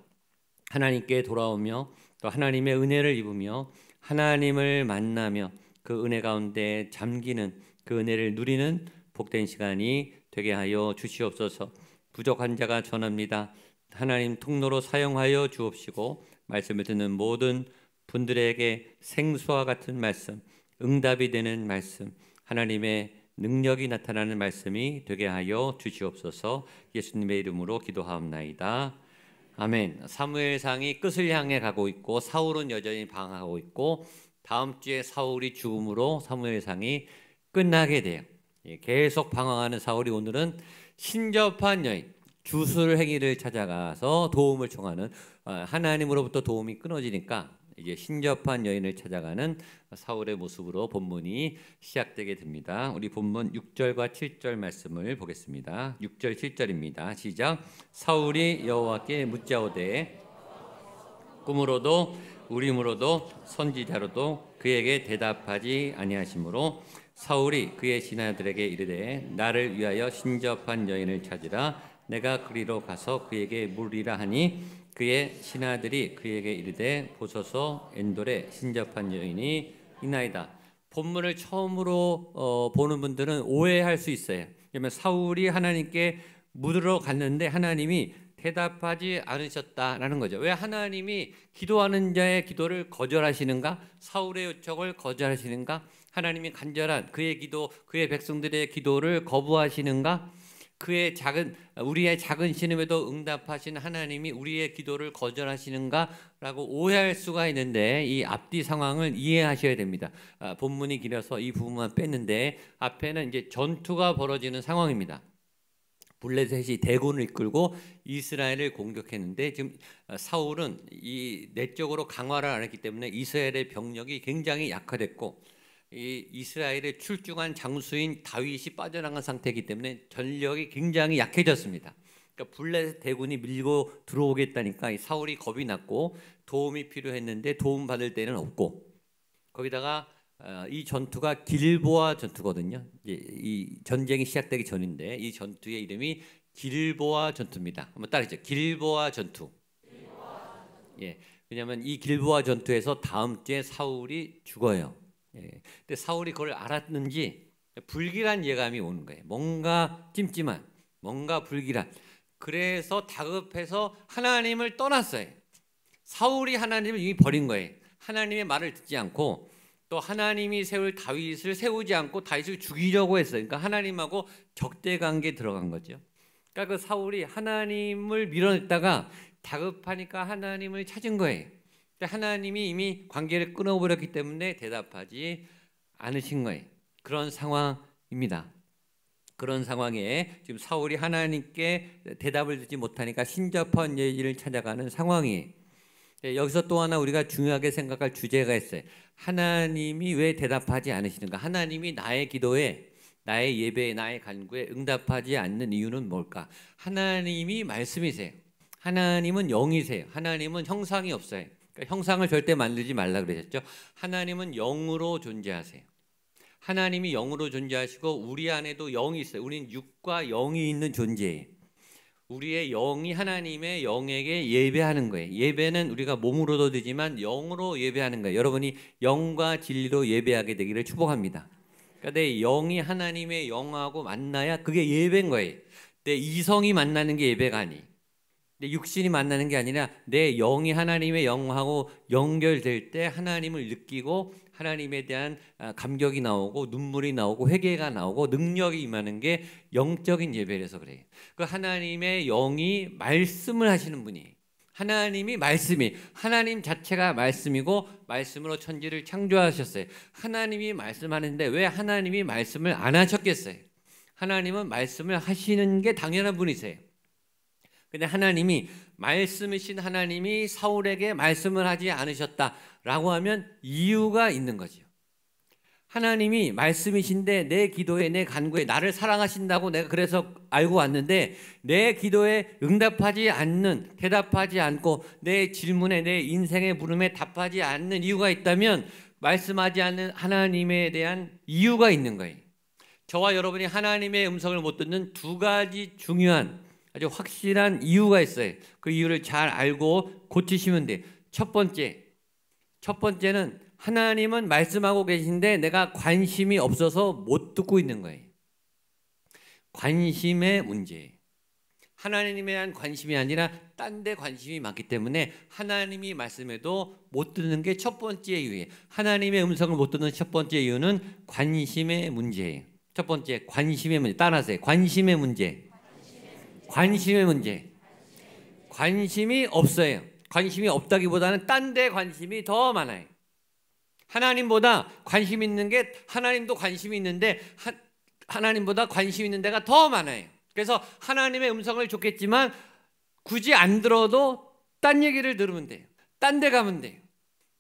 Speaker 4: 하나님께 돌아오며 또 하나님의 은혜를 입으며 하나님을 만나며 그 은혜 가운데 잠기는 그 은혜를 누리는 복된 시간이 되게 하여 주시옵소서. 부족한 자가 전합니다. 하나님 통로로 사용하여 주옵시고 말씀을 듣는 모든 분들에게 생수와 같은 말씀, 응답이 되는 말씀, 하나님의 능력이 나타나는 말씀이 되게 하여 주시옵소서. 예수님의 이름으로 기도하옵나이다. 아멘. 사무엘상이 끝을 향해 가고 있고 사울은 여전히 방황하고 있고 다음 주에 사울이 죽음으로 사무엘상이 끝나게 돼요. 계속 방황하는 사울이 오늘은 신접한 여인 주술 행위를 찾아가서 도움을 청하는, 하나님으로부터 도움이 끊어지니까 이제 신접한 여인을 찾아가는 사울의 모습으로 본문이 시작되게 됩니다. 우리 본문 6절과 7절 말씀을 보겠습니다. 6절 7절입니다. 시작. 사울이 여호와께 묻자오되 꿈으로도 우림으로도 선지자로도 그에게 대답하지 아니하시므로 사울이 그의 신하들에게 이르되 나를 위하여 신접한 여인을 찾으라. 내가 그리로 가서 그에게 물으리라 하니 그의 신하들이 그에게 이르되 보소서 엔돌에 신접한 여인이 있나이다. 본문을 처음으로 보는 분들은 오해할 수 있어요. 왜냐하면 사울이 하나님께 물으러 갔는데 하나님이 대답하지 않으셨다라는 거죠. 왜 하나님이 기도하는 자의 기도를 거절하시는가? 사울의 요청을 거절하시는가? 하나님이 간절한 그의 기도, 그의 백성들의 기도를 거부하시는가? 우리의 작은 신음에도 응답하신 하나님이 우리의 기도를 거절하시는가라고 오해할 수가 있는데 이 앞뒤 상황을 이해하셔야 됩니다. 본문이 길어서 이 부분만 뺐는데 앞에는 이제 전투가 벌어지는 상황입니다. 블레셋이 대군을 이끌고 이스라엘을 공격했는데 지금 사울은 이 내적으로 강화를 안 했기 때문에 이스라엘의 병력이 굉장히 약화됐고 이 이스라엘의 출중한 장수인 다윗이 빠져나간 상태이기 때문에 전력이 굉장히 약해졌습니다. 그러니까 블레셋 대군이 밀고 들어오겠다니까 사울이 겁이 났고 도움이 필요했는데 도움 받을 데는 없고 거기다가 이 전투가 길보아 전투거든요. 이 전쟁이 시작되기 전인데 이 전투의 이름이 길보아 전투입니다. 한번 따라하죠. 길보아 전투. 예, 왜냐하면 이 길보아 전투에서 다음 주에 사울이 죽어요. 예, 근데 사울이 그걸 알았는지 불길한 예감이 오는 거예요. 뭔가 찜찜한, 뭔가 불길한. 그래서 다급해서 하나님을 떠났어요. 사울이 하나님을 이미 버린 거예요. 하나님의 말을 듣지 않고 또 하나님이 세울 다윗을 세우지 않고 다윗을 죽이려고 했어요. 그러니까 하나님하고 적대 관계에 들어간 거죠. 그러니까 그 사울이 하나님을 밀어냈다가 다급하니까 하나님을 찾은 거예요. 하나님이 이미 관계를 끊어버렸기 때문에 대답하지 않으신 거예요. 그런 상황입니다. 그런 상황에 지금 사울이 하나님께 대답을 듣지 못하니까 신접한 여인을 찾아가는 상황이에요. 여기서 또 하나 우리가 중요하게 생각할 주제가 있어요. 하나님이 왜 대답하지 않으시는가? 하나님이 나의 기도에, 나의 예배에, 나의 간구에 응답하지 않는 이유는 뭘까? 하나님이 말씀이세요. 하나님은 영이세요. 하나님은 형상이 없어요. 그러니까 형상을 절대 만들지 말라 그러셨죠. 하나님은 영으로 존재하세요. 하나님이 영으로 존재하시고 우리 안에도 영이 있어요. 우리는 육과 영이 있는 존재예요. 우리의 영이 하나님의 영에게 예배하는 거예요. 예배는 우리가 몸으로도 되지만 영으로 예배하는 거예요. 여러분이 영과 진리로 예배하게 되기를 축복합니다. 그러니까 내 영이 하나님의 영하고 만나야 그게 예배인 거예요. 내 이성이 만나는 게 예배가 아니에요. 내 육신이 만나는 게 아니라 내 영이 하나님의 영하고 연결될 때 하나님을 느끼고 하나님에 대한 감격이 나오고 눈물이 나오고 회개가 나오고 능력이 임하는 게 영적인 예배라서 그래요. 그 하나님의 영이 말씀을 하시는 분이에요. 하나님이 말씀이, 하나님 자체가 말씀이고 말씀으로 천지를 창조하셨어요. 하나님이 말씀하는데 왜 하나님이 말씀을 안 하셨겠어요? 하나님은 말씀을 하시는 게 당연한 분이세요. 근데 하나님이 말씀이신 하나님이 사울에게 말씀을 하지 않으셨다라고 하면 이유가 있는 거죠. 하나님이 말씀이신데 내 기도에, 내 간구에 나를 사랑하신다고 내가 그래서 알고 왔는데 내 기도에 응답하지 않는, 대답하지 않고 내 질문에, 내 인생의 물음에 답하지 않는 이유가 있다면 말씀하지 않는 하나님에 대한 이유가 있는 거예요. 저와 여러분이 하나님의 음성을 못 듣는 두 가지 중요한 아주 확실한 이유가 있어요. 그 이유를 잘 알고 고치시면 돼요. 첫 번째, 첫 번째는 하나님은 말씀하고 계신데 내가 관심이 없어서 못 듣고 있는 거예요. 관심의 문제예요. 하나님에 대한 관심이 아니라 딴 데 관심이 많기 때문에 하나님이 말씀해도 못 듣는 게 첫 번째 이유예요. 하나님의 음성을 못 듣는 첫 번째 이유는 관심의 문제예요. 첫 번째, 관심의 문제. 따라하세요. 관심의 문제. 관심의 문제. 관심이 없어요. 관심이 없다기보다는 딴 데 관심이 더 많아요. 하나님보다 관심 있는 게, 하나님도 관심이 있는데 하나님보다 관심 있는 데가 더 많아요. 그래서 하나님의 음성을 좋겠지만 굳이 안 들어도 딴 얘기를 들으면 돼요. 딴 데 가면 돼요.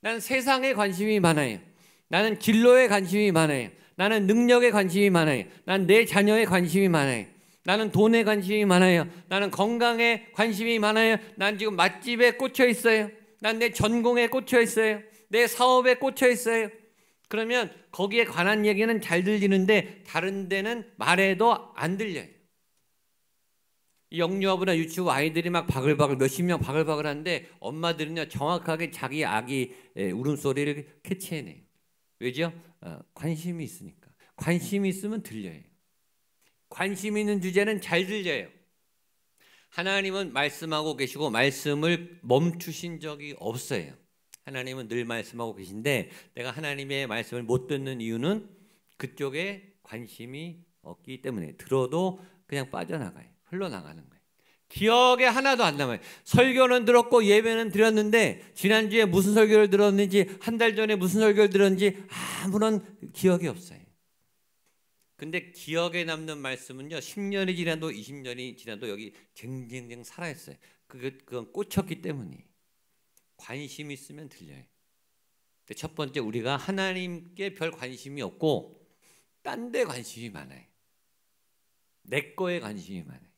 Speaker 4: 나는 세상에 관심이 많아요. 나는 진로에 관심이 많아요. 나는 능력에 관심이 많아요. 나는 내 자녀에 관심이 많아요. 나는 돈에 관심이 많아요. 나는 건강에 관심이 많아요. 난 지금 맛집에 꽂혀 있어요. 난 내 전공에 꽂혀 있어요. 내 사업에 꽂혀 있어요. 그러면 거기에 관한 얘기는 잘 들리는데 다른 데는 말해도 안 들려요. 영유아부나 유치부 아이들이 막 바글바글 몇십 명 바글바글 하는데 엄마들은요 정확하게 자기 아기 울음소리를 캐치해내요. 왜죠? 관심이 있으니까. 관심이 있으면 들려요. 관심 있는 주제는 잘 들려요. 하나님은 말씀하고 계시고 말씀을 멈추신 적이 없어요. 하나님은 늘 말씀하고 계신데 내가 하나님의 말씀을 못 듣는 이유는 그쪽에 관심이 없기 때문에 들어도 그냥 빠져나가요. 흘러나가는 거예요. 기억에 하나도 안 남아요. 설교는 들었고 예배는 드렸는데 지난주에 무슨 설교를 들었는지 한 달 전에 무슨 설교를 들었는지 아무런 기억이 없어요. 근데 기억에 남는 말씀은요 10년이 지나도 20년이 지나도 여기 쟁쟁쟁 살아있어요. 그건 꽂혔기 때문이에요. 관심이 있으면 들려요. 첫 번째 우리가 하나님께 별 관심이 없고 딴 데 관심이 많아요. 내 거에 관심이 많아요.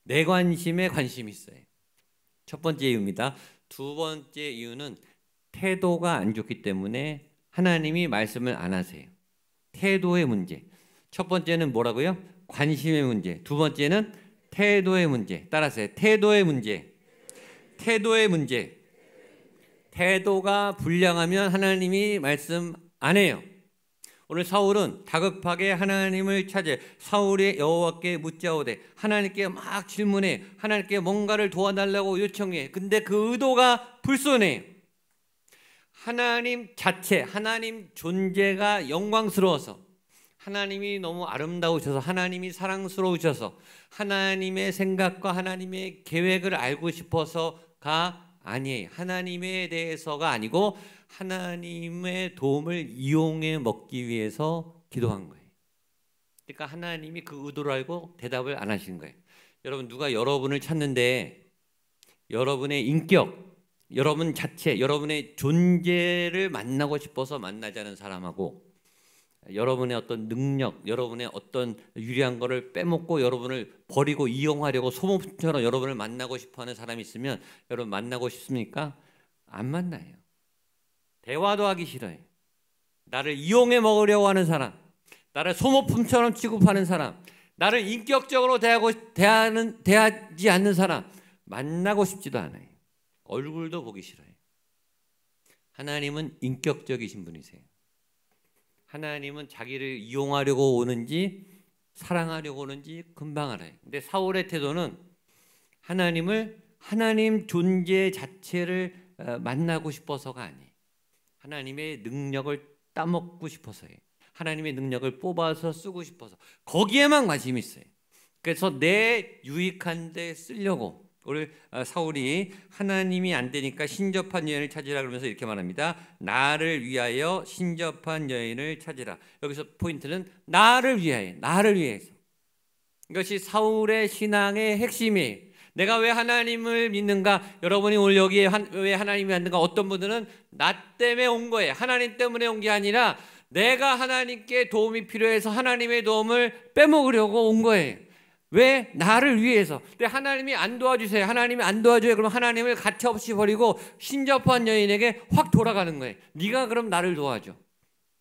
Speaker 4: 내 관심에 관심이 있어요. 첫 번째 이유입니다. 두 번째 이유는 태도가 안 좋기 때문에 하나님이 말씀을 안 하세요. 태도의 문제. 첫 번째는 뭐라고요? 관심의 문제. 두 번째는 태도의 문제. 따라하세요. 태도의 문제. 태도의 문제. 태도가 불량하면 하나님이 말씀 안 해요. 오늘 사울은 다급하게 하나님을 찾아 사울이 여호와께 묻자오되 하나님께 막 질문해. 하나님께 뭔가를 도와달라고 요청해. 근데 그 의도가 불손해. 하나님 자체, 하나님 존재가 영광스러워서 하나님이 너무 아름다우셔서 하나님이 사랑스러우셔서 하나님의 생각과 하나님의 계획을 알고 싶어서가 아니에요. 하나님에 대해서가 아니고 하나님의 도움을 이용해 먹기 위해서 기도한 거예요. 그러니까 하나님이 그 의도를 알고 대답을 안 하시는 거예요. 여러분 누가 여러분을 찾는데 여러분의 인격, 여러분 자체, 여러분의 존재를 만나고 싶어서 만나자는 사람하고 여러분의 어떤 능력, 여러분의 어떤 유리한 거를 빼먹고 여러분을 버리고 이용하려고 소모품처럼 여러분을 만나고 싶어하는 사람이 있으면 여러분 만나고 싶습니까? 안 만나요. 대화도 하기 싫어요. 나를 이용해 먹으려고 하는 사람, 나를 소모품처럼 취급하는 사람, 나를 인격적으로 대하지 않는 사람 만나고 싶지도 않아요. 얼굴도 보기 싫어요. 하나님은 인격적이신 분이세요. 하나님은 자기를 이용하려고 오는지 사랑하려고 오는지 금방 알아요. 근데 사울의 태도는 하나님을 하나님 존재 자체를 만나고 싶어서가 아니에요. 하나님의 능력을 따먹고 싶어서예요. 하나님의 능력을 뽑아서 쓰고 싶어서 거기에만 관심이 있어요. 그래서 내 유익한 데 쓰려고 우리 사울이 하나님이 안 되니까 신접한 여인을 찾으라 그러면서 이렇게 말합니다. 나를 위하여 신접한 여인을 찾으라. 여기서 포인트는 나를 위하여, 나를 위해서. 이것이 사울의 신앙의 핵심이에요. 내가 왜 하나님을 믿는가? 여러분이 오늘 여기에 왜 하나님이 왔는가? 어떤 분들은 나 때문에 온 거예요. 하나님 때문에 온 게 아니라 내가 하나님께 도움이 필요해서 하나님의 도움을 빼먹으려고 온 거예요. 왜? 나를 위해서. 근데 하나님이 안 도와주세요. 하나님이 안 도와줘요. 그럼 하나님을 가차없이 버리고 신접한 여인에게 확 돌아가는 거예요. 네가 그럼 나를 도와줘.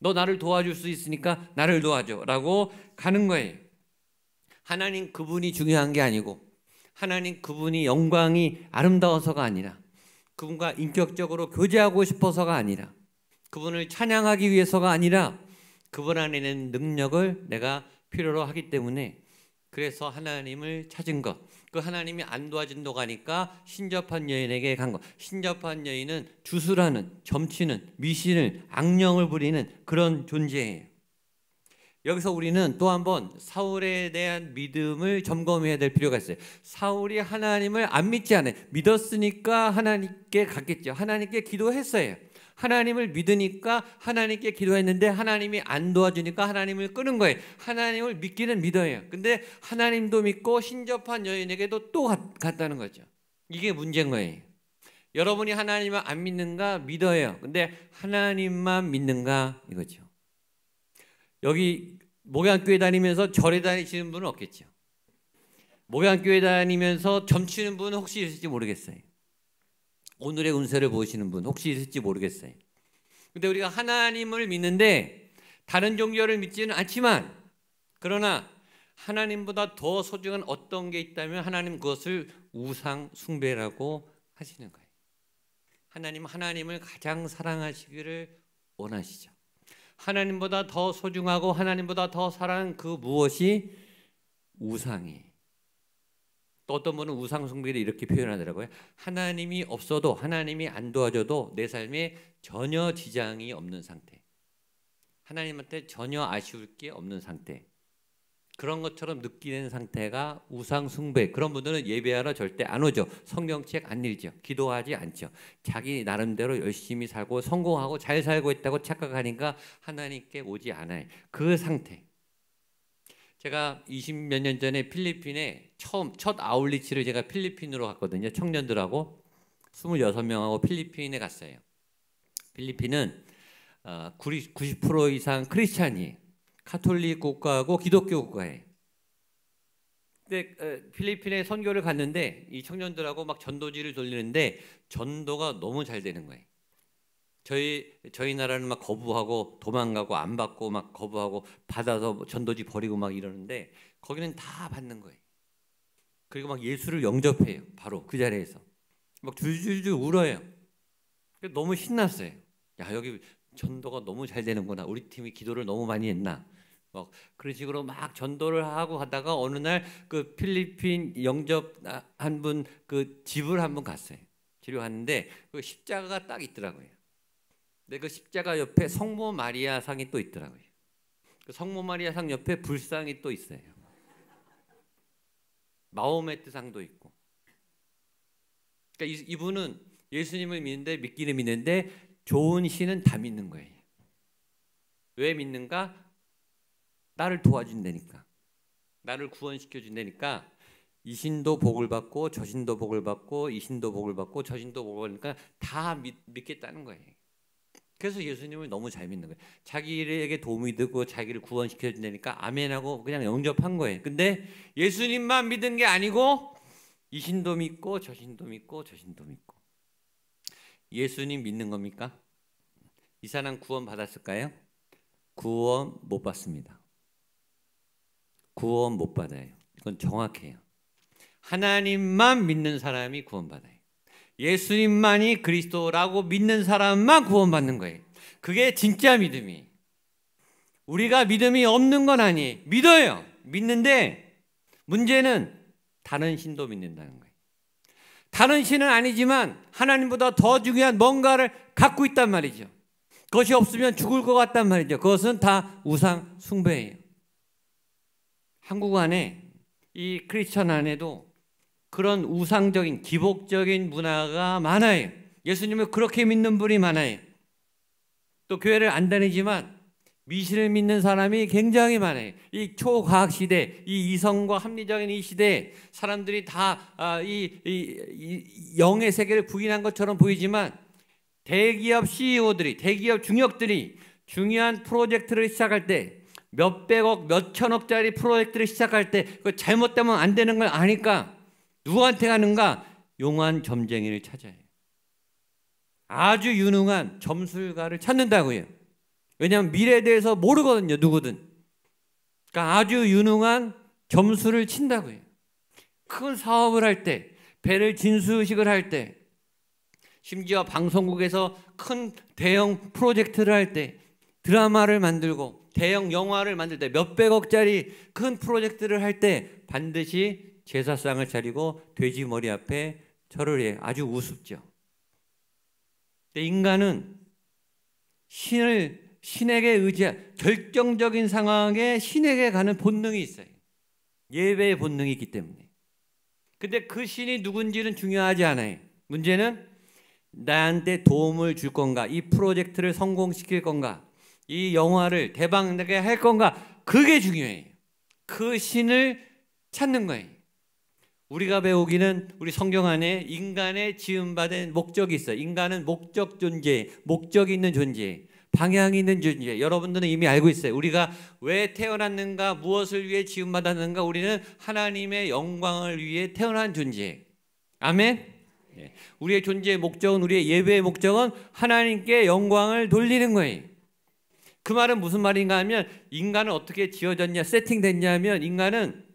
Speaker 4: 너 나를 도와줄 수 있으니까 나를 도와줘 라고 가는 거예요. 하나님 그분이 중요한 게 아니고 하나님 그분이 영광이 아름다워서가 아니라 그분과 인격적으로 교제하고 싶어서가 아니라, 그분을 찬양하기 위해서가 아니라 그분 안에 있는 능력을 내가 필요로 하기 때문에, 그래서 하나님을 찾은 것, 그 하나님이 안 도와준다고 하니까 신접한 여인에게 간 것. 신접한 여인은 주술하는, 점치는, 미신을, 악령을 부리는 그런 존재예요. 여기서 우리는 또 한번 사울에 대한 믿음을 점검해야 될 필요가 있어요. 사울이 하나님을 안 믿지 않아요. 믿었으니까 하나님께 갔겠죠. 하나님께 기도했어요. 하나님을 믿으니까 하나님께 기도했는데 하나님이 안 도와주니까 하나님을 끄는 거예요. 하나님을 믿기는 믿어요. 근데 하나님도 믿고 신접한 여인에게도 또 갔다는 거죠. 이게 문제인 거예요. 여러분이 하나님을 안 믿는가? 믿어요. 근데 하나님만 믿는가? 이거죠. 여기 목양교회 다니면서 절에 다니시는 분은 없겠죠. 목양교회 다니면서 점치는 분은 혹시 있을지 모르겠어요. 오늘의 운세를 보시는 분 혹시 있을지 모르겠어요. 근데 우리가 하나님을 믿는데 다른 종교를 믿지는 않지만, 그러나 하나님보다 더 소중한 어떤 게 있다면 하나님 그것을 우상 숭배라고 하시는 거예요. 하나님은 하나님을 가장 사랑하시기를 원하시죠. 하나님보다 더 소중하고 하나님보다 더 사랑하는 그 무엇이 우상이에요. 또 어떤 분은 우상 숭배를 이렇게 표현하더라고요. 하나님이 없어도, 하나님이 안 도와줘도 내 삶에 전혀 지장이 없는 상태, 하나님한테 전혀 아쉬울 게 없는 상태, 그런 것처럼 느끼는 상태가 우상 숭배. 그런 분들은 예배하러 절대 안 오죠. 성경책 안 읽죠. 기도하지 않죠. 자기 나름대로 열심히 살고 성공하고 잘 살고 있다고 착각하니까 하나님께 오지 않아요. 그 상태. 제가 20몇 년 전에 필리핀에 첫 아울리치를 제가 필리핀으로 갔거든요. 청년들하고 26명하고 필리핀에 갔어요. 필리핀은 90% 이상 크리스찬이에요. 카톨릭 국가하고 기독교 국가예요. 근데 필리핀에 선교를 갔는데 이 청년들하고 막 전도지를 돌리는데 전도가 너무 잘 되는 거예요. 저희 나라는 막 거부하고 도망가고 안 받고 막 거부하고 받아서 전도지 버리고 막 이러는데 거기는 다 받는 거예요. 그리고 막 예수를 영접해요. 바로 그 자리에서 막 줄줄줄 울어요. 너무 신났어요. 야, 여기 전도가 너무 잘 되는구나. 우리 팀이 기도를 너무 많이 했나. 막 그런 식으로 막 전도를 하고 가다가 어느 날 그 필리핀 영접한 분 그 집을 한번 갔어요. 집을 갔는데 그 십자가가 딱 있더라고요. 근데 그 십자가 옆에 성모 마리아 상이 또 있더라고요. 그 성모 마리아 상 옆에 불상이 또 있어요. 마호메트 상도 있고. 그러니까 이분은 예수님을 믿기는 믿는데 좋은 신은 다 믿는 거예요. 왜 믿는가? 나를 도와준다니까. 나를 구원시켜 준다니까. 이 신도 복을 받고 저 신도 복을 받고 이 신도 복을 받고 저 신도 복을 받으니까 다 믿겠다는 거예요. 그래서 예수님을 너무 잘 믿는 거예요. 자기에게 도움이 되고 자기를 구원시켜 준다니까 아멘하고 그냥 영접한 거예요. 근데 예수님만 믿은 게 아니고 이 신도 믿고 저 신도 믿고 저 신도 믿고. 예수님 믿는 겁니까? 이 사람 구원 받았을까요? 구원 못 받습니다. 구원 못 받아요. 이건 정확해요. 하나님만 믿는 사람이 구원받아요. 예수님만이 그리스도라고 믿는 사람만 구원받는 거예요. 그게 진짜 믿음이에요. 우리가 믿음이 없는 건 아니에요. 믿어요. 믿는데 문제는 다른 신도 믿는다는 거예요. 다른 신은 아니지만 하나님보다 더 중요한 뭔가를 갖고 있단 말이죠. 그것이 없으면 죽을 것 같단 말이죠. 그것은 다 우상 숭배예요. 한국 안에 이 크리스천 안에도 그런 우상적인 기복적인 문화가 많아요. 예수님을 그렇게 믿는 분이 많아요. 또 교회를 안 다니지만 미신을 믿는 사람이 굉장히 많아요. 이 초과학 시대, 이 이성과 합리적인 이 시대에 사람들이 다 이 영의 세계를 부인한 것처럼 보이지만 대기업 CEO들이, 대기업 중역들이 중요한 프로젝트를 시작할 때 몇백억, 몇천억짜리 프로젝트를 시작할 때 그거 잘못되면 안 되는 걸 아니까 누구한테 가는가? 용한 점쟁이를 찾아요. 아주 유능한 점술가를 찾는다고요. 왜냐하면 미래에 대해서 모르거든요. 누구든. 그러니까 아주 유능한 점수를 친다고요. 큰 사업을 할 때, 배를 진수식을 할 때 심지어 방송국에서 큰 대형 프로젝트를 할 때, 드라마를 만들고 대형 영화를 만들 때, 몇백억짜리 큰 프로젝트를 할 때 반드시 제사상을 차리고 돼지 머리 앞에 절을 해요. 아주 우습죠. 근데 인간은 신에게 결정적인 상황에 신에게 가는 본능이 있어요. 예배의 본능이 있기 때문에. 근데 그 신이 누군지는 중요하지 않아요. 문제는 나한테 도움을 줄 건가, 이 프로젝트를 성공시킬 건가, 이 영화를 대박나게 할 건가, 그게 중요해요. 그 신을 찾는 거예요. 우리가 배우기는 우리 성경 안에 인간의 지음받은 목적이 있어요. 인간은 목적 존재, 목적이 있는 존재, 방향이 있는 존재. 여러분들은 이미 알고 있어요. 우리가 왜 태어났는가, 무엇을 위해 지음받았는가. 우리는 하나님의 영광을 위해 태어난 존재. 아멘. 우리의 존재의 목적은, 우리의 예배의 목적은 하나님께 영광을 돌리는 거예요. 그 말은 무슨 말인가 하면, 인간은 어떻게 지어졌냐, 세팅됐냐 하면, 인간은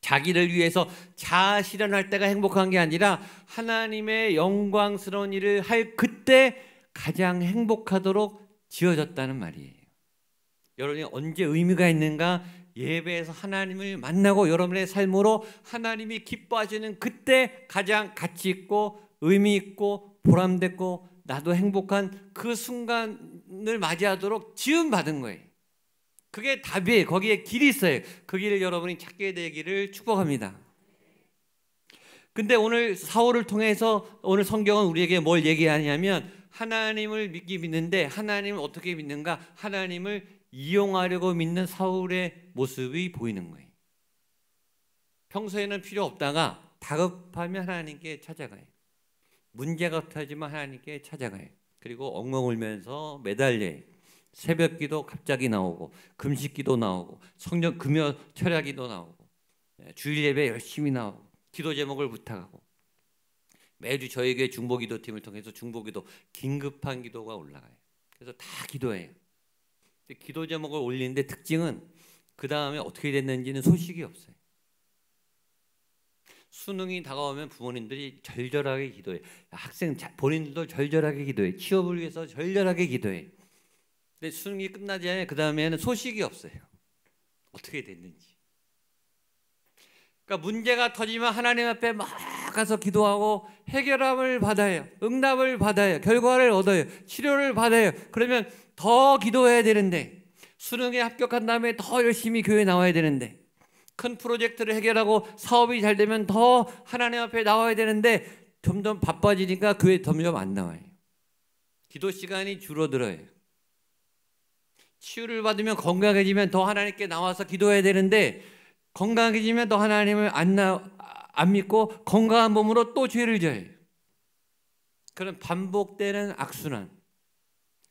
Speaker 4: 자기를 위해서 자아 실현할 때가 행복한 게 아니라 하나님의 영광스러운 일을 할 그때 가장 행복하도록 지어졌다는 말이에요. 여러분이 언제 의미가 있는가? 예배에서 하나님을 만나고 여러분의 삶으로 하나님이 기뻐하시는 그때 가장 가치 있고 의미 있고 보람됐고 나도 행복한 그 순간을 맞이하도록 지음받은 거예요. 그게 답이에요. 거기에 길이 있어요. 그 길을 여러분이 찾게 되기를 축복합니다. 근데 오늘 사울을 통해서 오늘 성경은 우리에게 뭘 얘기하냐면, 하나님을 믿는데 하나님을 어떻게 믿는가? 하나님을 이용하려고 믿는 사울의 모습이 보이는 거예요. 평소에는 필요 없다가 다급하면 하나님께 찾아가요. 문제가 터지면 하나님께 찾아가요. 그리고 엉엉 울면서 매달려요. 새벽기도 갑자기 나오고, 금식기도 나오고, 성령 금요 철야기도 나오고, 주일 예배 열심히 나오고, 기도 제목을 부탁하고, 매주 저에게 중보기도팀을 통해서 중보기도, 긴급한 기도가 올라가요. 그래서 다 기도해요. 기도 제목을 올리는데 특징은 그 다음에 어떻게 됐는지는 소식이 없어요. 수능이 다가오면 부모님들이 절절하게 기도해요. 학생 본인들도 절절하게 기도해요. 취업을 위해서 절절하게 기도해요. 근데 수능이 끝나지 않아요. 그 다음에는 소식이 없어요. 어떻게 됐는지. 그러니까 문제가 터지면 하나님 앞에 막 가서 기도하고 해결함을 받아요. 응답을 받아요. 결과를 얻어요. 치료를 받아요. 그러면 더 기도해야 되는데, 수능에 합격한 다음에 더 열심히 교회에 나와야 되는데, 큰 프로젝트를 해결하고 사업이 잘 되면 더 하나님 앞에 나와야 되는데, 점점 바빠지니까 교회 점점 안 나와요. 기도 시간이 줄어들어요. 치유를 받으면 건강해지면 더 하나님께 나와서 기도해야 되는데, 건강해지면 더 하나님을 안 믿고 건강한 몸으로 또 죄를 져요. 그런 반복되는 악순환.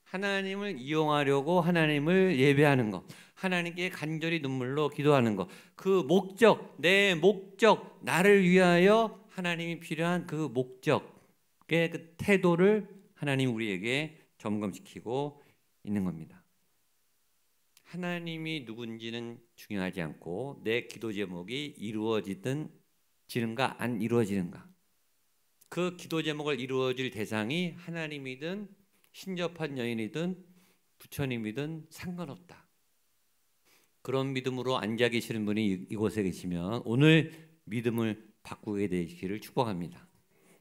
Speaker 4: 하나님을 이용하려고 하나님을 예배하는 것, 하나님께 간절히 눈물로 기도하는 것, 그 목적, 내 목적, 나를 위하여 하나님이 필요한 그 목적의 그 태도를 하나님 우리에게 점검시키고 있는 겁니다. 하나님이 누군지는 중요하지 않고 내 기도 제목이 이루어지는가 안 이루어지는가, 그 기도 제목을 이루어질 대상이 하나님이든 신접한 여인이든 부처님이든 상관없다. 그런 믿음으로 앉아 계시는 분이 이곳에 계시면 오늘 믿음을 바꾸게 되시기를 축복합니다.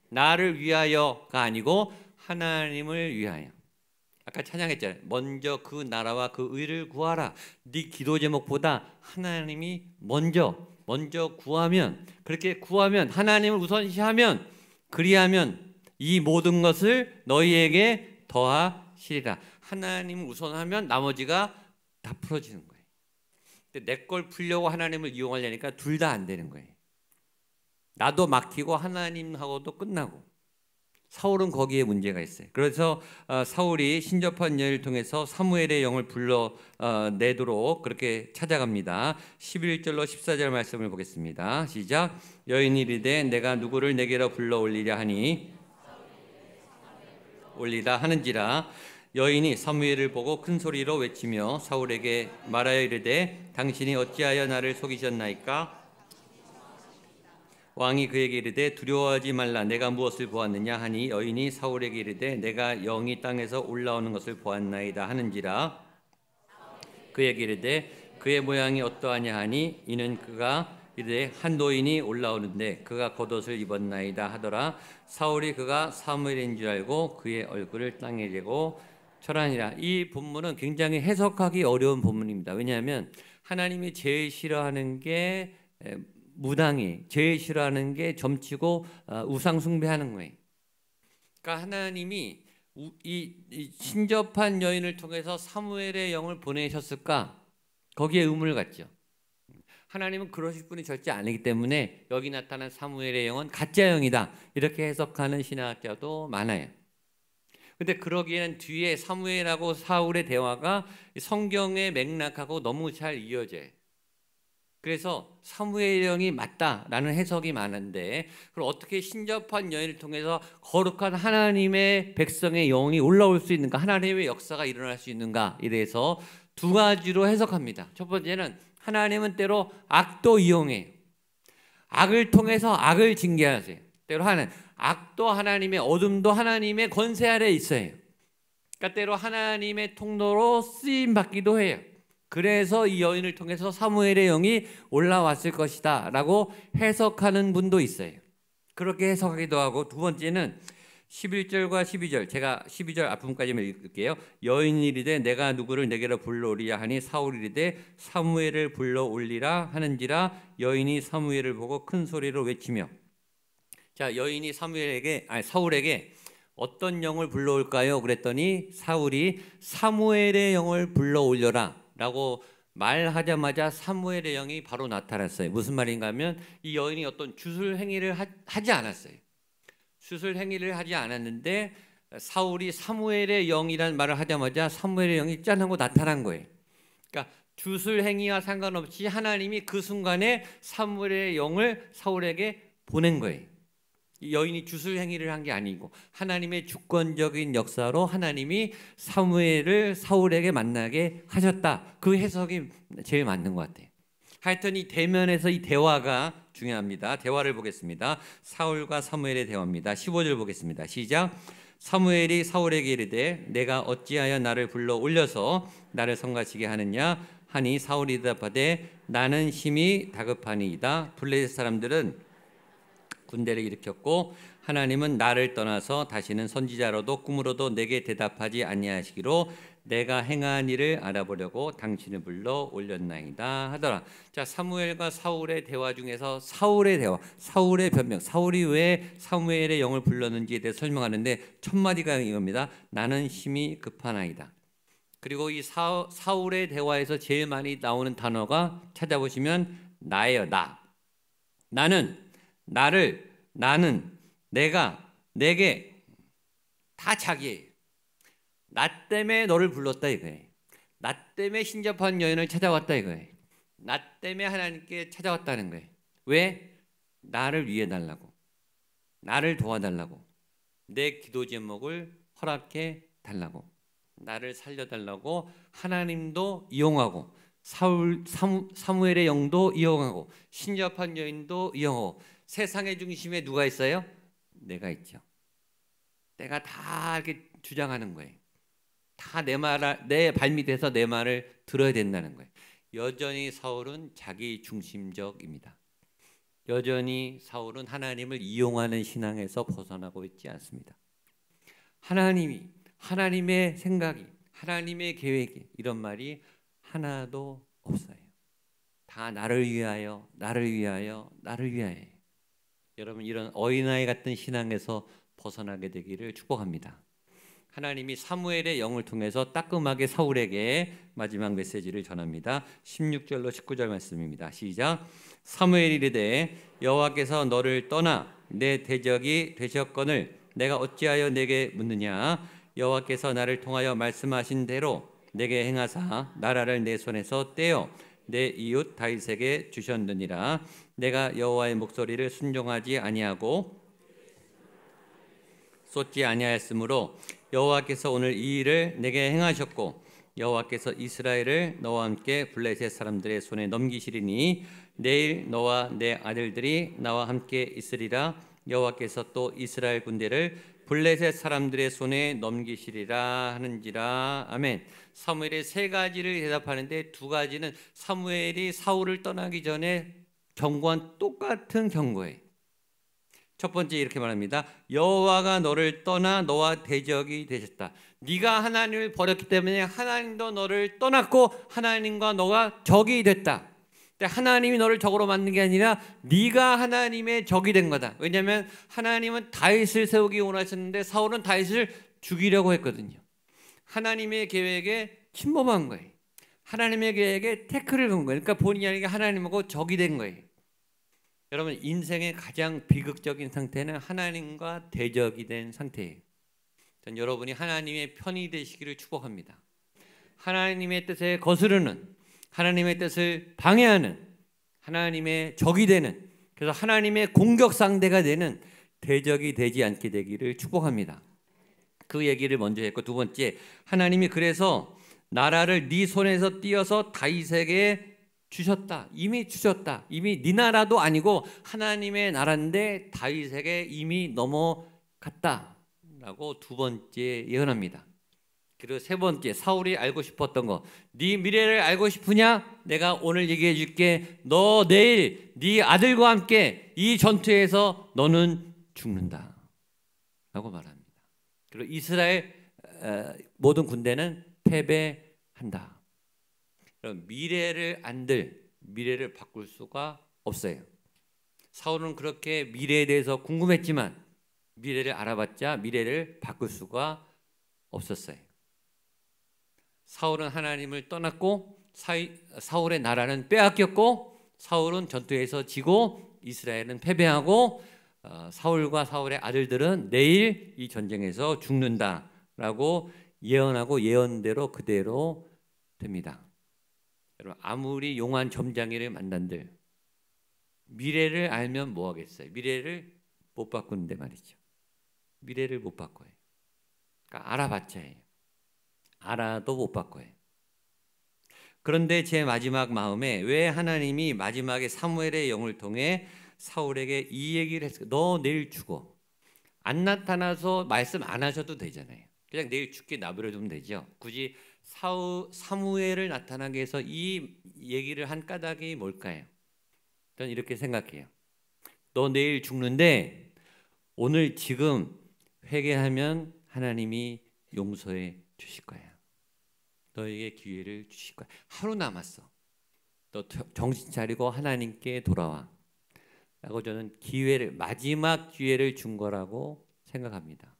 Speaker 4: 나를 위하여가 아니고 하나님을 위하여. 아까 찬양했잖아요. 먼저 그 나라와 그 의를 구하라. 네 기도 제목보다 하나님이 먼저 구하면, 그렇게 구하면, 하나님을 우선시하면, 그리하면 이 모든 것을 너희에게 더하시리라. 하나님을 우선하면 나머지가 다 풀어지는 거예요. 근데 내 걸 풀려고 하나님을 이용하려니까 둘 다 안 되는 거예요. 나도 막히고 하나님하고도 끝나고. 사울은 거기에 문제가 있어요. 그래서 사울이 신접한 여인을 통해서 사무엘의 영을 불러내도록 그렇게 찾아갑니다. 11절로 14절 말씀을 보겠습니다. 시작. 여인이 이르되 내가 누구를 내게로 불러 올리랴 하니 올리라 하는지라. 여인이 사무엘을 보고 큰 소리로 외치며 사울에게 말하여 이르되 당신이 어찌하여 나를 속이셨나이까? 왕이 그에게 이르되 두려워하지 말라. 내가 무엇을 보았느냐 하니 여인이 사울에게 이르되 내가 영이 땅에서 올라오는 것을 보았나이다 하는지라. 그에게 이르되 그의 모양이 어떠하냐 하니 이는 그가 이르되 한 노인이 올라오는데 그가 겉옷을 입었나이다 하더라. 사울이 그가 사무엘인 줄 알고 그의 얼굴을 땅에 대고 절하니라. 이 본문은 굉장히 해석하기 어려운 본문입니다. 왜냐하면 하나님이 제일 싫어하는 게 무당이, 제일 싫어하는 게 점치고 우상 숭배하는 거예요. 그러니까 하나님이 이 신접한 여인을 통해서 사무엘의 영을 보내셨을까? 거기에 의문을 갖죠. 하나님은 그러실 분이 절대 아니기 때문에 여기 나타난 사무엘의 영은 가짜 영이다, 이렇게 해석하는 신학자도 많아요. 근데 그러기에는 뒤에 사무엘하고 사울의 대화가 성경의 맥락하고 너무 잘 이어져요. 그래서 사무엘의 영이 맞다라는 해석이 많은데, 그럼 어떻게 신접한 여인을 통해서 거룩한 하나님의 백성의 영이 올라올 수 있는가, 하나님의 역사가 일어날 수 있는가, 이래서 두 가지로 해석합니다. 첫 번째는 하나님은 때로 악도 이용해요. 악을 통해서 악을 징계하세요. 때로 악도 하나님의, 어둠도 하나님의 권세 아래에 있어요. 그러니까 때로 하나님의 통로로 쓰임 받기도 해요. 그래서 이 여인을 통해서 사무엘의 영이 올라왔을 것이다 라고 해석하는 분도 있어요. 그렇게 해석하기도 하고, 두 번째는 11절과 12절, 제가 12절 앞부분까지만 읽을게요. 여인이 이르되 내가 누구를 내게로 불러오리야 하니 사울이 이르되 사무엘을 불러올리라 하는지라. 여인이 사무엘을 보고 큰 소리로 외치며. 자, 여인이 사울에게 어떤 영을 불러올까요? 그랬더니 사울이 사무엘의 영을 불러올려라 라고 말하자마자 사무엘의 영이 바로 나타났어요. 무슨 말인가 하면 이 여인이 어떤 주술 행위를 하지 않았어요. 주술 행위를 하지 않았는데 사울이 사무엘의 영이라는 말을 하자마자 사무엘의 영이 짠 하고 나타난 거예요. 그러니까 주술 행위와 상관없이 하나님이 그 순간에 사무엘의 영을 사울에게 보낸 거예요. 이 여인이 주술 행위를 한 게 아니고 하나님의 주권적인 역사로 하나님이 사무엘을 사울에게 만나게 하셨다. 그 해석이 제일 맞는 것 같아요. 하여튼 이 대면에서 이 대화가 중요합니다. 대화를 보겠습니다. 사울과 사무엘의 대화입니다. 15절 보겠습니다. 시작. 사무엘이 사울에게 이르되 내가 어찌하여 나를 불러 올려서 나를 성가시게 하느냐 하니 사울이 대답하되 나는 심히 다급하니이다. 블레셋 사람들은 군대를 일으켰고 하나님은 나를 떠나서 다시는 선지자로도 꿈으로도 내게 대답하지 아니하시기로 내가 행한 일을 알아보려고 당신을 불러 올렸나이다 하더라. 자, 사무엘과 사울의 대화 중에서 사울의 대화, 사울의 변명, 사울이 왜 사무엘의 영을 불렀는지에 대해 설명하는데 첫 마디가 이겁니다. 나는 심히 급하나이다. 그리고 이 사울의 대화에서 제일 많이 나오는 단어가 찾아보시면 나예요. 나는, 내가, 내게, 다 자기예요. 나 때문에 너를 불렀다 이거예요. 나 때문에 신접한 여인을 찾아왔다 이거예요. 나 때문에 하나님께 찾아왔다는 거예요. 왜? 나를 위해 달라고, 나를 도와달라고, 내 기도 제목을 허락해 달라고, 나를 살려달라고 하나님도 이용하고 사무엘의 영도 이용하고 신접한 여인도 이용하고 세상의 중심에 누가 있어요? 내가 있죠. 내가 다 이렇게 주장하는 거예요. 다 내 발밑에서 내 말을 들어야 된다는 거예요. 여전히 사울은 자기 중심적입니다. 여전히 사울은 하나님을 이용하는 신앙에서 벗어나고 있지 않습니다. 하나님의 생각이, 하나님의 계획이, 이런 말이 하나도 없어요. 다 나를 위하여, 나를 위하여, 나를 위하여. 여러분, 이런 어린아이 같은 신앙에서 벗어나게 되기를 축복합니다. 하나님이 사무엘의 영을 통해서 따끔하게 사울에게 마지막 메시지를 전합니다. 16절로 19절 말씀입니다. 시작. 사무엘이 이르되 여호와께서 너를 떠나 내 대적이 되셨거늘 내가 어찌하여 내게 묻느냐. 여호와께서 나를 통하여 말씀하신 대로 내게 행하사 나라를 내 손에서 떼어 내 이웃 다윗에게 주셨느니라. 내가 여호와의 목소리를 순종하지 아니하고 쏟지 아니하였으므로 여호와께서 오늘 이 일을 내게 행하셨고 여호와께서 이스라엘을 너와 함께 블레셋 사람들의 손에 넘기시리니 내일 너와 내 아들들이 나와 함께 있으리라. 여호와께서 또 이스라엘 군대를 블레셋 사람들의 손에 넘기시리라 하는지라. 아멘. 사무엘이 세 가지를 대답하는데 두 가지는 사무엘이 사울을 떠나기 전에 경고한 똑같은 경고예요. 첫 번째 이렇게 말합니다. 여호와가 너를 떠나 너와 대적이 되셨다. 네가 하나님을 버렸기 때문에 하나님도 너를 떠났고 하나님과 너가 적이 됐다. 근데 하나님이 너를 적으로 만든 게 아니라 네가 하나님의 적이 된 거다. 왜냐하면 하나님은 다윗을 세우기 원하셨는데 사울은 다윗을 죽이려고 했거든요. 하나님의 계획에 침범한 거예요. 하나님의 계획에 태클을 건 거예요. 그러니까 본의 아니게 하나님하고 적이 된 거예요. 여러분, 인생의 가장 비극적인 상태는 하나님과 대적이 된 상태예요. 전 여러분이 하나님의 편이 되시기를 축복합니다. 하나님의 뜻에 거스르는, 하나님의 뜻을 방해하는, 하나님의 적이 되는, 그래서 하나님의 공격 상대가 되는 대적이 되지 않게 되기를 축복합니다. 그 얘기를 먼저 했고, 두 번째, 하나님이 그래서 나라를 네 손에서 띄어서 다윗에게 주셨다. 이미 주셨다. 이미 네 나라도 아니고 하나님의 나라인데 다윗에게 이미 넘어갔다 라고 두 번째 예언합니다. 그리고 세 번째, 사울이 알고 싶었던 거, 네 미래를 알고 싶으냐? 내가 오늘 얘기해 줄게. 너 내일 네 아들과 함께 이 전투에서 너는 죽는다 라고 말합니다. 그리고 이스라엘 모든 군대는 패배한다. 미래를 안들, 미래를 바꿀 수가 없어요. 사울은 그렇게 미래에 대해서 궁금했지만 미래를 알아봤자 미래를 바꿀 수가 없었어요. 사울은 하나님을 떠났고 사울의 나라는 빼앗겼고 사울은 전투에서 지고 이스라엘은 패배하고 사울과 사울의 아들들은 내일 이 전쟁에서 죽는다라고 예언하고 예언대로 그대로 됩니다. 여러분, 아무리 용한 점장이를 만난들 미래를 알면 뭐 하겠어요? 미래를 못 바꾸는데 말이죠. 미래를 못 바꿔요. 그러니까 알아봤자 해요. 알아도 못 바꿔요. 그런데 제 마지막 마음에 왜 하나님이 마지막에 사무엘의 영을 통해 사울에게 이 얘기를 했을까? 너 내일 죽어. 안 나타나서 말씀 안 하셔도 되잖아요. 그냥 내일 죽게 놔버려두면 되죠. 굳이 사무엘을 나타나게 해서 이 얘기를 한 까닭이 뭘까요? 저는 이렇게 생각해요. 너 내일 죽는데 오늘 지금 회개하면 하나님이 용서해 주실 거야. 너에게 기회를 주실 거야. 하루 남았어. 너 정신 차리고 하나님께 돌아와. 라고 저는 기회를, 마지막 기회를 준 거라고 생각합니다.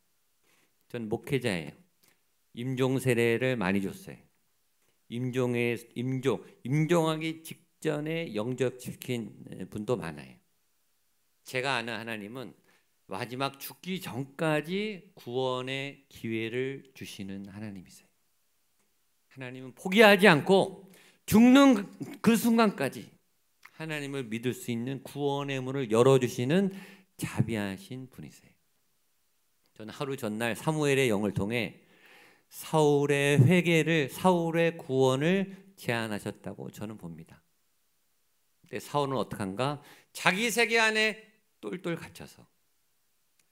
Speaker 4: 전 목회자예요. 임종 세례를 많이 줬어요. 임종하기 직전에 영접시킨 분도 많아요. 제가 아는 하나님은 마지막 죽기 전까지 구원의 기회를 주시는 하나님이세요. 하나님은 포기하지 않고 죽는 그 순간까지 하나님을 믿을 수 있는 구원의 문을 열어주시는 자비하신 분이세요. 저는 하루 전날 사무엘의 영을 통해 사울의 회개를, 사울의 구원을 제안하셨다고 저는 봅니다. 근데 사울은 어떡한가? 자기 세계 안에 똘똘 갇혀서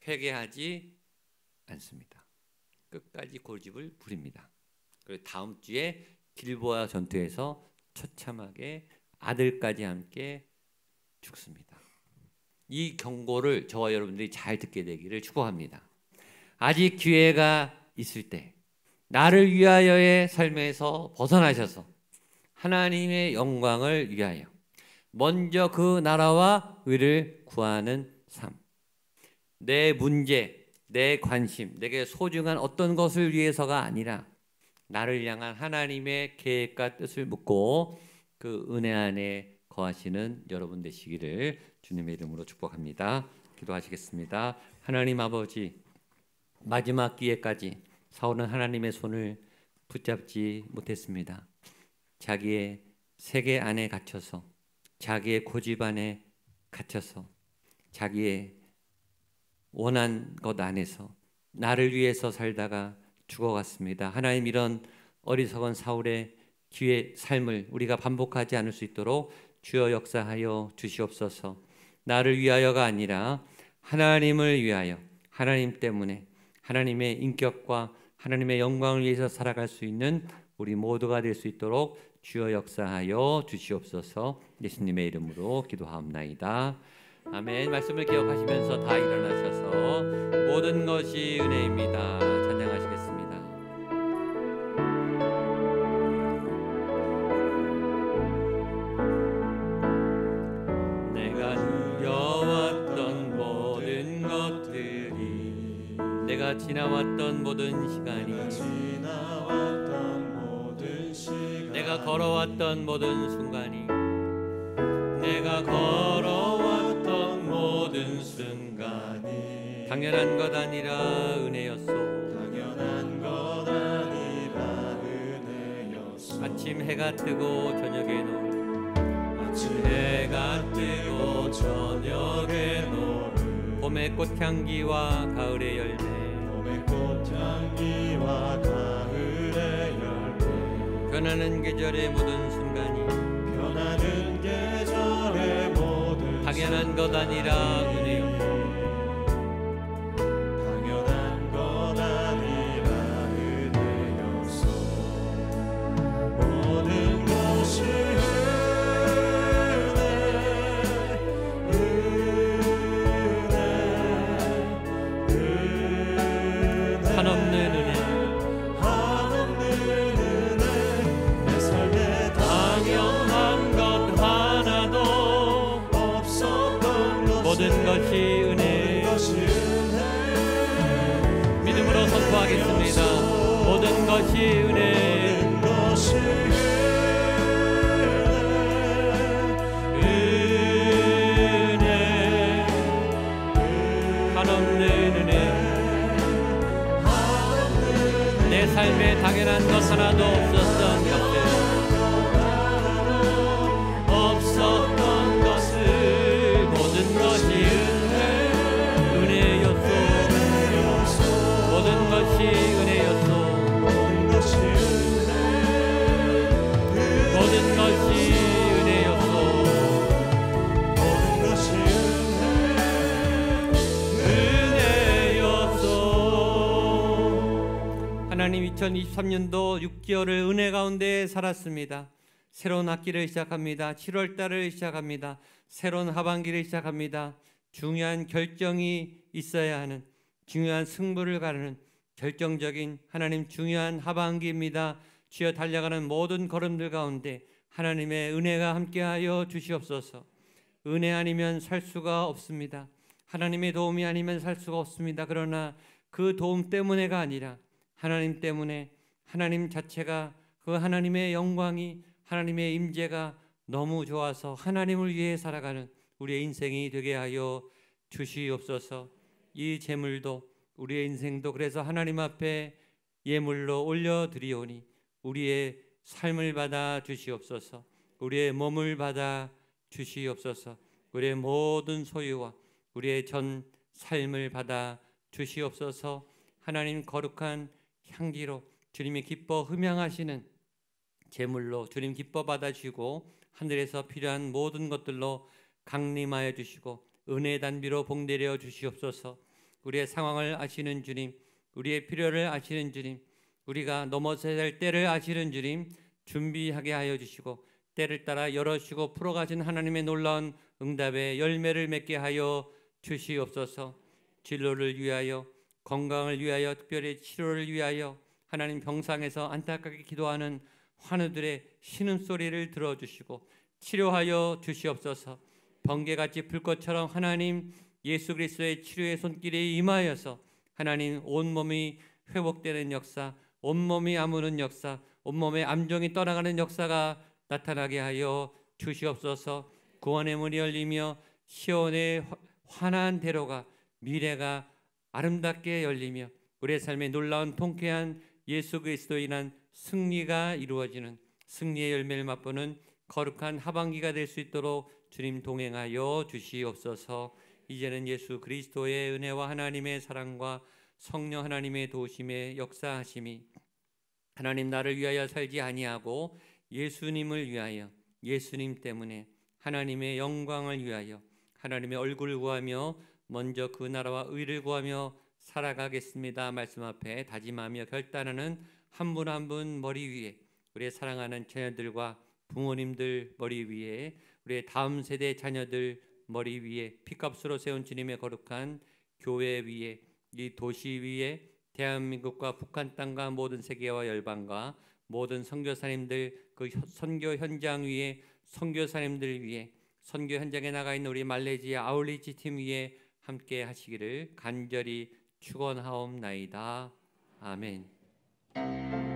Speaker 4: 회개하지 않습니다. 끝까지 고집을 부립니다. 그리고 다음 주에 길보아 전투에서 처참하게 아들까지 함께 죽습니다. 이 경고를 저와 여러분들이 잘 듣게 되기를 축복합니다. 아직 기회가 있을 때 나를 위하여의 삶에서 벗어나셔서 하나님의 영광을 위하여 먼저 그 나라와 의를 구하는 삶, 내 문제, 내 관심, 내게 소중한 어떤 것을 위해서가 아니라 나를 향한 하나님의 계획과 뜻을 묻고 그 은혜 안에 거하시는 여러분 되시기를 주님의 이름으로 축복합니다. 기도하시겠습니다. 하나님 아버지, 마지막 기회까지 사울은 하나님의 손을 붙잡지 못했습니다. 자기의 세계 안에 갇혀서, 자기의 고집 안에 갇혀서, 자기의 원한 것 안에서 나를 위해서 살다가 죽어갔습니다. 하나님, 이런 어리석은 사울의 기회 삶을 우리가 반복하지 않을 수 있도록 주여 역사하여 주시옵소서. 나를 위하여가 아니라 하나님을 위하여, 하나님 때문에 하나님의 인격과 하나님의 영광을 위해서 살아갈 수 있는 우리 모두가 될 수 있도록 주여 역사하여 주시옵소서. 예수님의 이름으로 기도하옵나이다. 아멘. 말씀을 기억하시면서 다 일어나셔서 모든 것이 은혜입니다. 찬양하시겠습니다. 내가 누려왔던 모든 것들이, 내가 지나왔던 모든 시간이, 내가 걸어왔던 모든 순간이, 내가 걸어왔던 모든 순간이 당연한 것 아니라 은혜였소. 당연한 것 아니라 은혜였소. 아침 해가 뜨고 저녁에 노을, 아침 해가 뜨고 저녁에 노을, 봄의 꽃향기와 가을의 열매, 봄의 꽃향기와 가을의 열매, 변하는 계절의 모든 순간이, 변하는 계절의 모든 당연한 것 아니라 은혜였소. 당연한 것 아니라 은혜였소. 모든 것이 은혜, 한없는 은혜, 모든 것이 은혜, 믿음으로 선포하겠습니다. 모든 것이 은혜, 은혜, 한없는 은혜. 내 삶에 당연한 것 하나도 없었던 것들, 없었던 것을 모든 것이 은혜였소. 모든 것이 은혜였소. 모든 것이 은혜였소. 은혜였소. 하나님, 2023년도 6개월을 은혜 가운데 살았습니다. 새로운 학기를 시작합니다. 7월 달을 시작합니다. 새로운 하반기를 시작합니다. 중요한 결정이 있어야 하는, 중요한 승부를 가르는 결정적인 하나님 중요한 하반기입니다. 주여, 달려가는 모든 걸음들 가운데 하나님의 은혜가 함께하여 주시옵소서. 은혜 아니면 살 수가 없습니다. 하나님의 도움이 아니면 살 수가 없습니다. 그러나 그 도움 때문에가 아니라 하나님 때문에, 하나님 자체가, 그 하나님의 영광이, 하나님의 임재가 너무 좋아서 하나님을 위해 살아가는 우리의 인생이 되게 하여 주시옵소서. 이 제물도, 우리의 인생도 그래서 하나님 앞에 예물로 올려드리오니 우리의 삶을 받아 주시옵소서. 우리의 몸을 받아 주시옵소서. 우리의 모든 소유와 우리의 전 삶을 받아 주시옵소서. 하나님, 거룩한 향기로 주님이 기뻐 흠향하시는 제물로 주님 기뻐 받아주시고 하늘에서 필요한 모든 것들로 강림하여 주시고 은혜의 단비로 복내려 주시옵소서. 우리의 상황을 아시는 주님, 우리의 필요를 아시는 주님, 우리가 넘어서야 할 때를 아시는 주님, 준비하게 하여 주시고 때를 따라 열어주시고 풀어가신 하나님의 놀라운 응답의 열매를 맺게 하여 주시옵소서. 진로를 위하여, 건강을 위하여, 특별히 치료를 위하여 하나님 병상에서 안타깝게 기도하는 환우들의 신음소리를 들어주시고 치료하여 주시옵소서. 번개같이 불꽃처럼 하나님 예수 그리스도의 치료의 손길이 임하여서 하나님 온몸이 회복되는 역사, 온몸이 아무는 역사, 온몸에 암종이 떠나가는 역사가 나타나게 하여 주시옵소서. 구원의 문이 열리며 시온의 환한 대로가, 미래가 아름답게 열리며 우리의 삶에 놀라운 통쾌한 예수 그리스도로 인한 승리가 이루어지는, 승리의 열매를 맛보는 거룩한 하반기가 될 수 있도록 주님 동행하여 주시옵소서. 이제는 예수 그리스도의 은혜와 하나님의 사랑과 성령 하나님의 도우심의 역사하심이 하나님 나를 위하여 살지 아니하고 예수님을 위하여, 예수님 때문에 하나님의 영광을 위하여 하나님의 얼굴을 구하며 먼저 그 나라와 의를 구하며 살아가겠습니다. 말씀 앞에 다짐하며 결단하는 한 분 한 분 머리 위에, 우리의 사랑하는 자녀들과 부모님들 머리 위에, 우리의 다음 세대 자녀들 머리 위에, 피값으로 세운 주님의 거룩한 교회 위에, 이 도시 위에, 대한민국과 북한 땅과 모든 세계와 열방과 모든 선교사님들, 그 선교 현장 위에, 선교사님들 위에, 선교 현장에 나가 있는 우리 말레이시아 아울리치 팀 위에 함께 하시기를 간절히 축원하옵나이다. 아멘.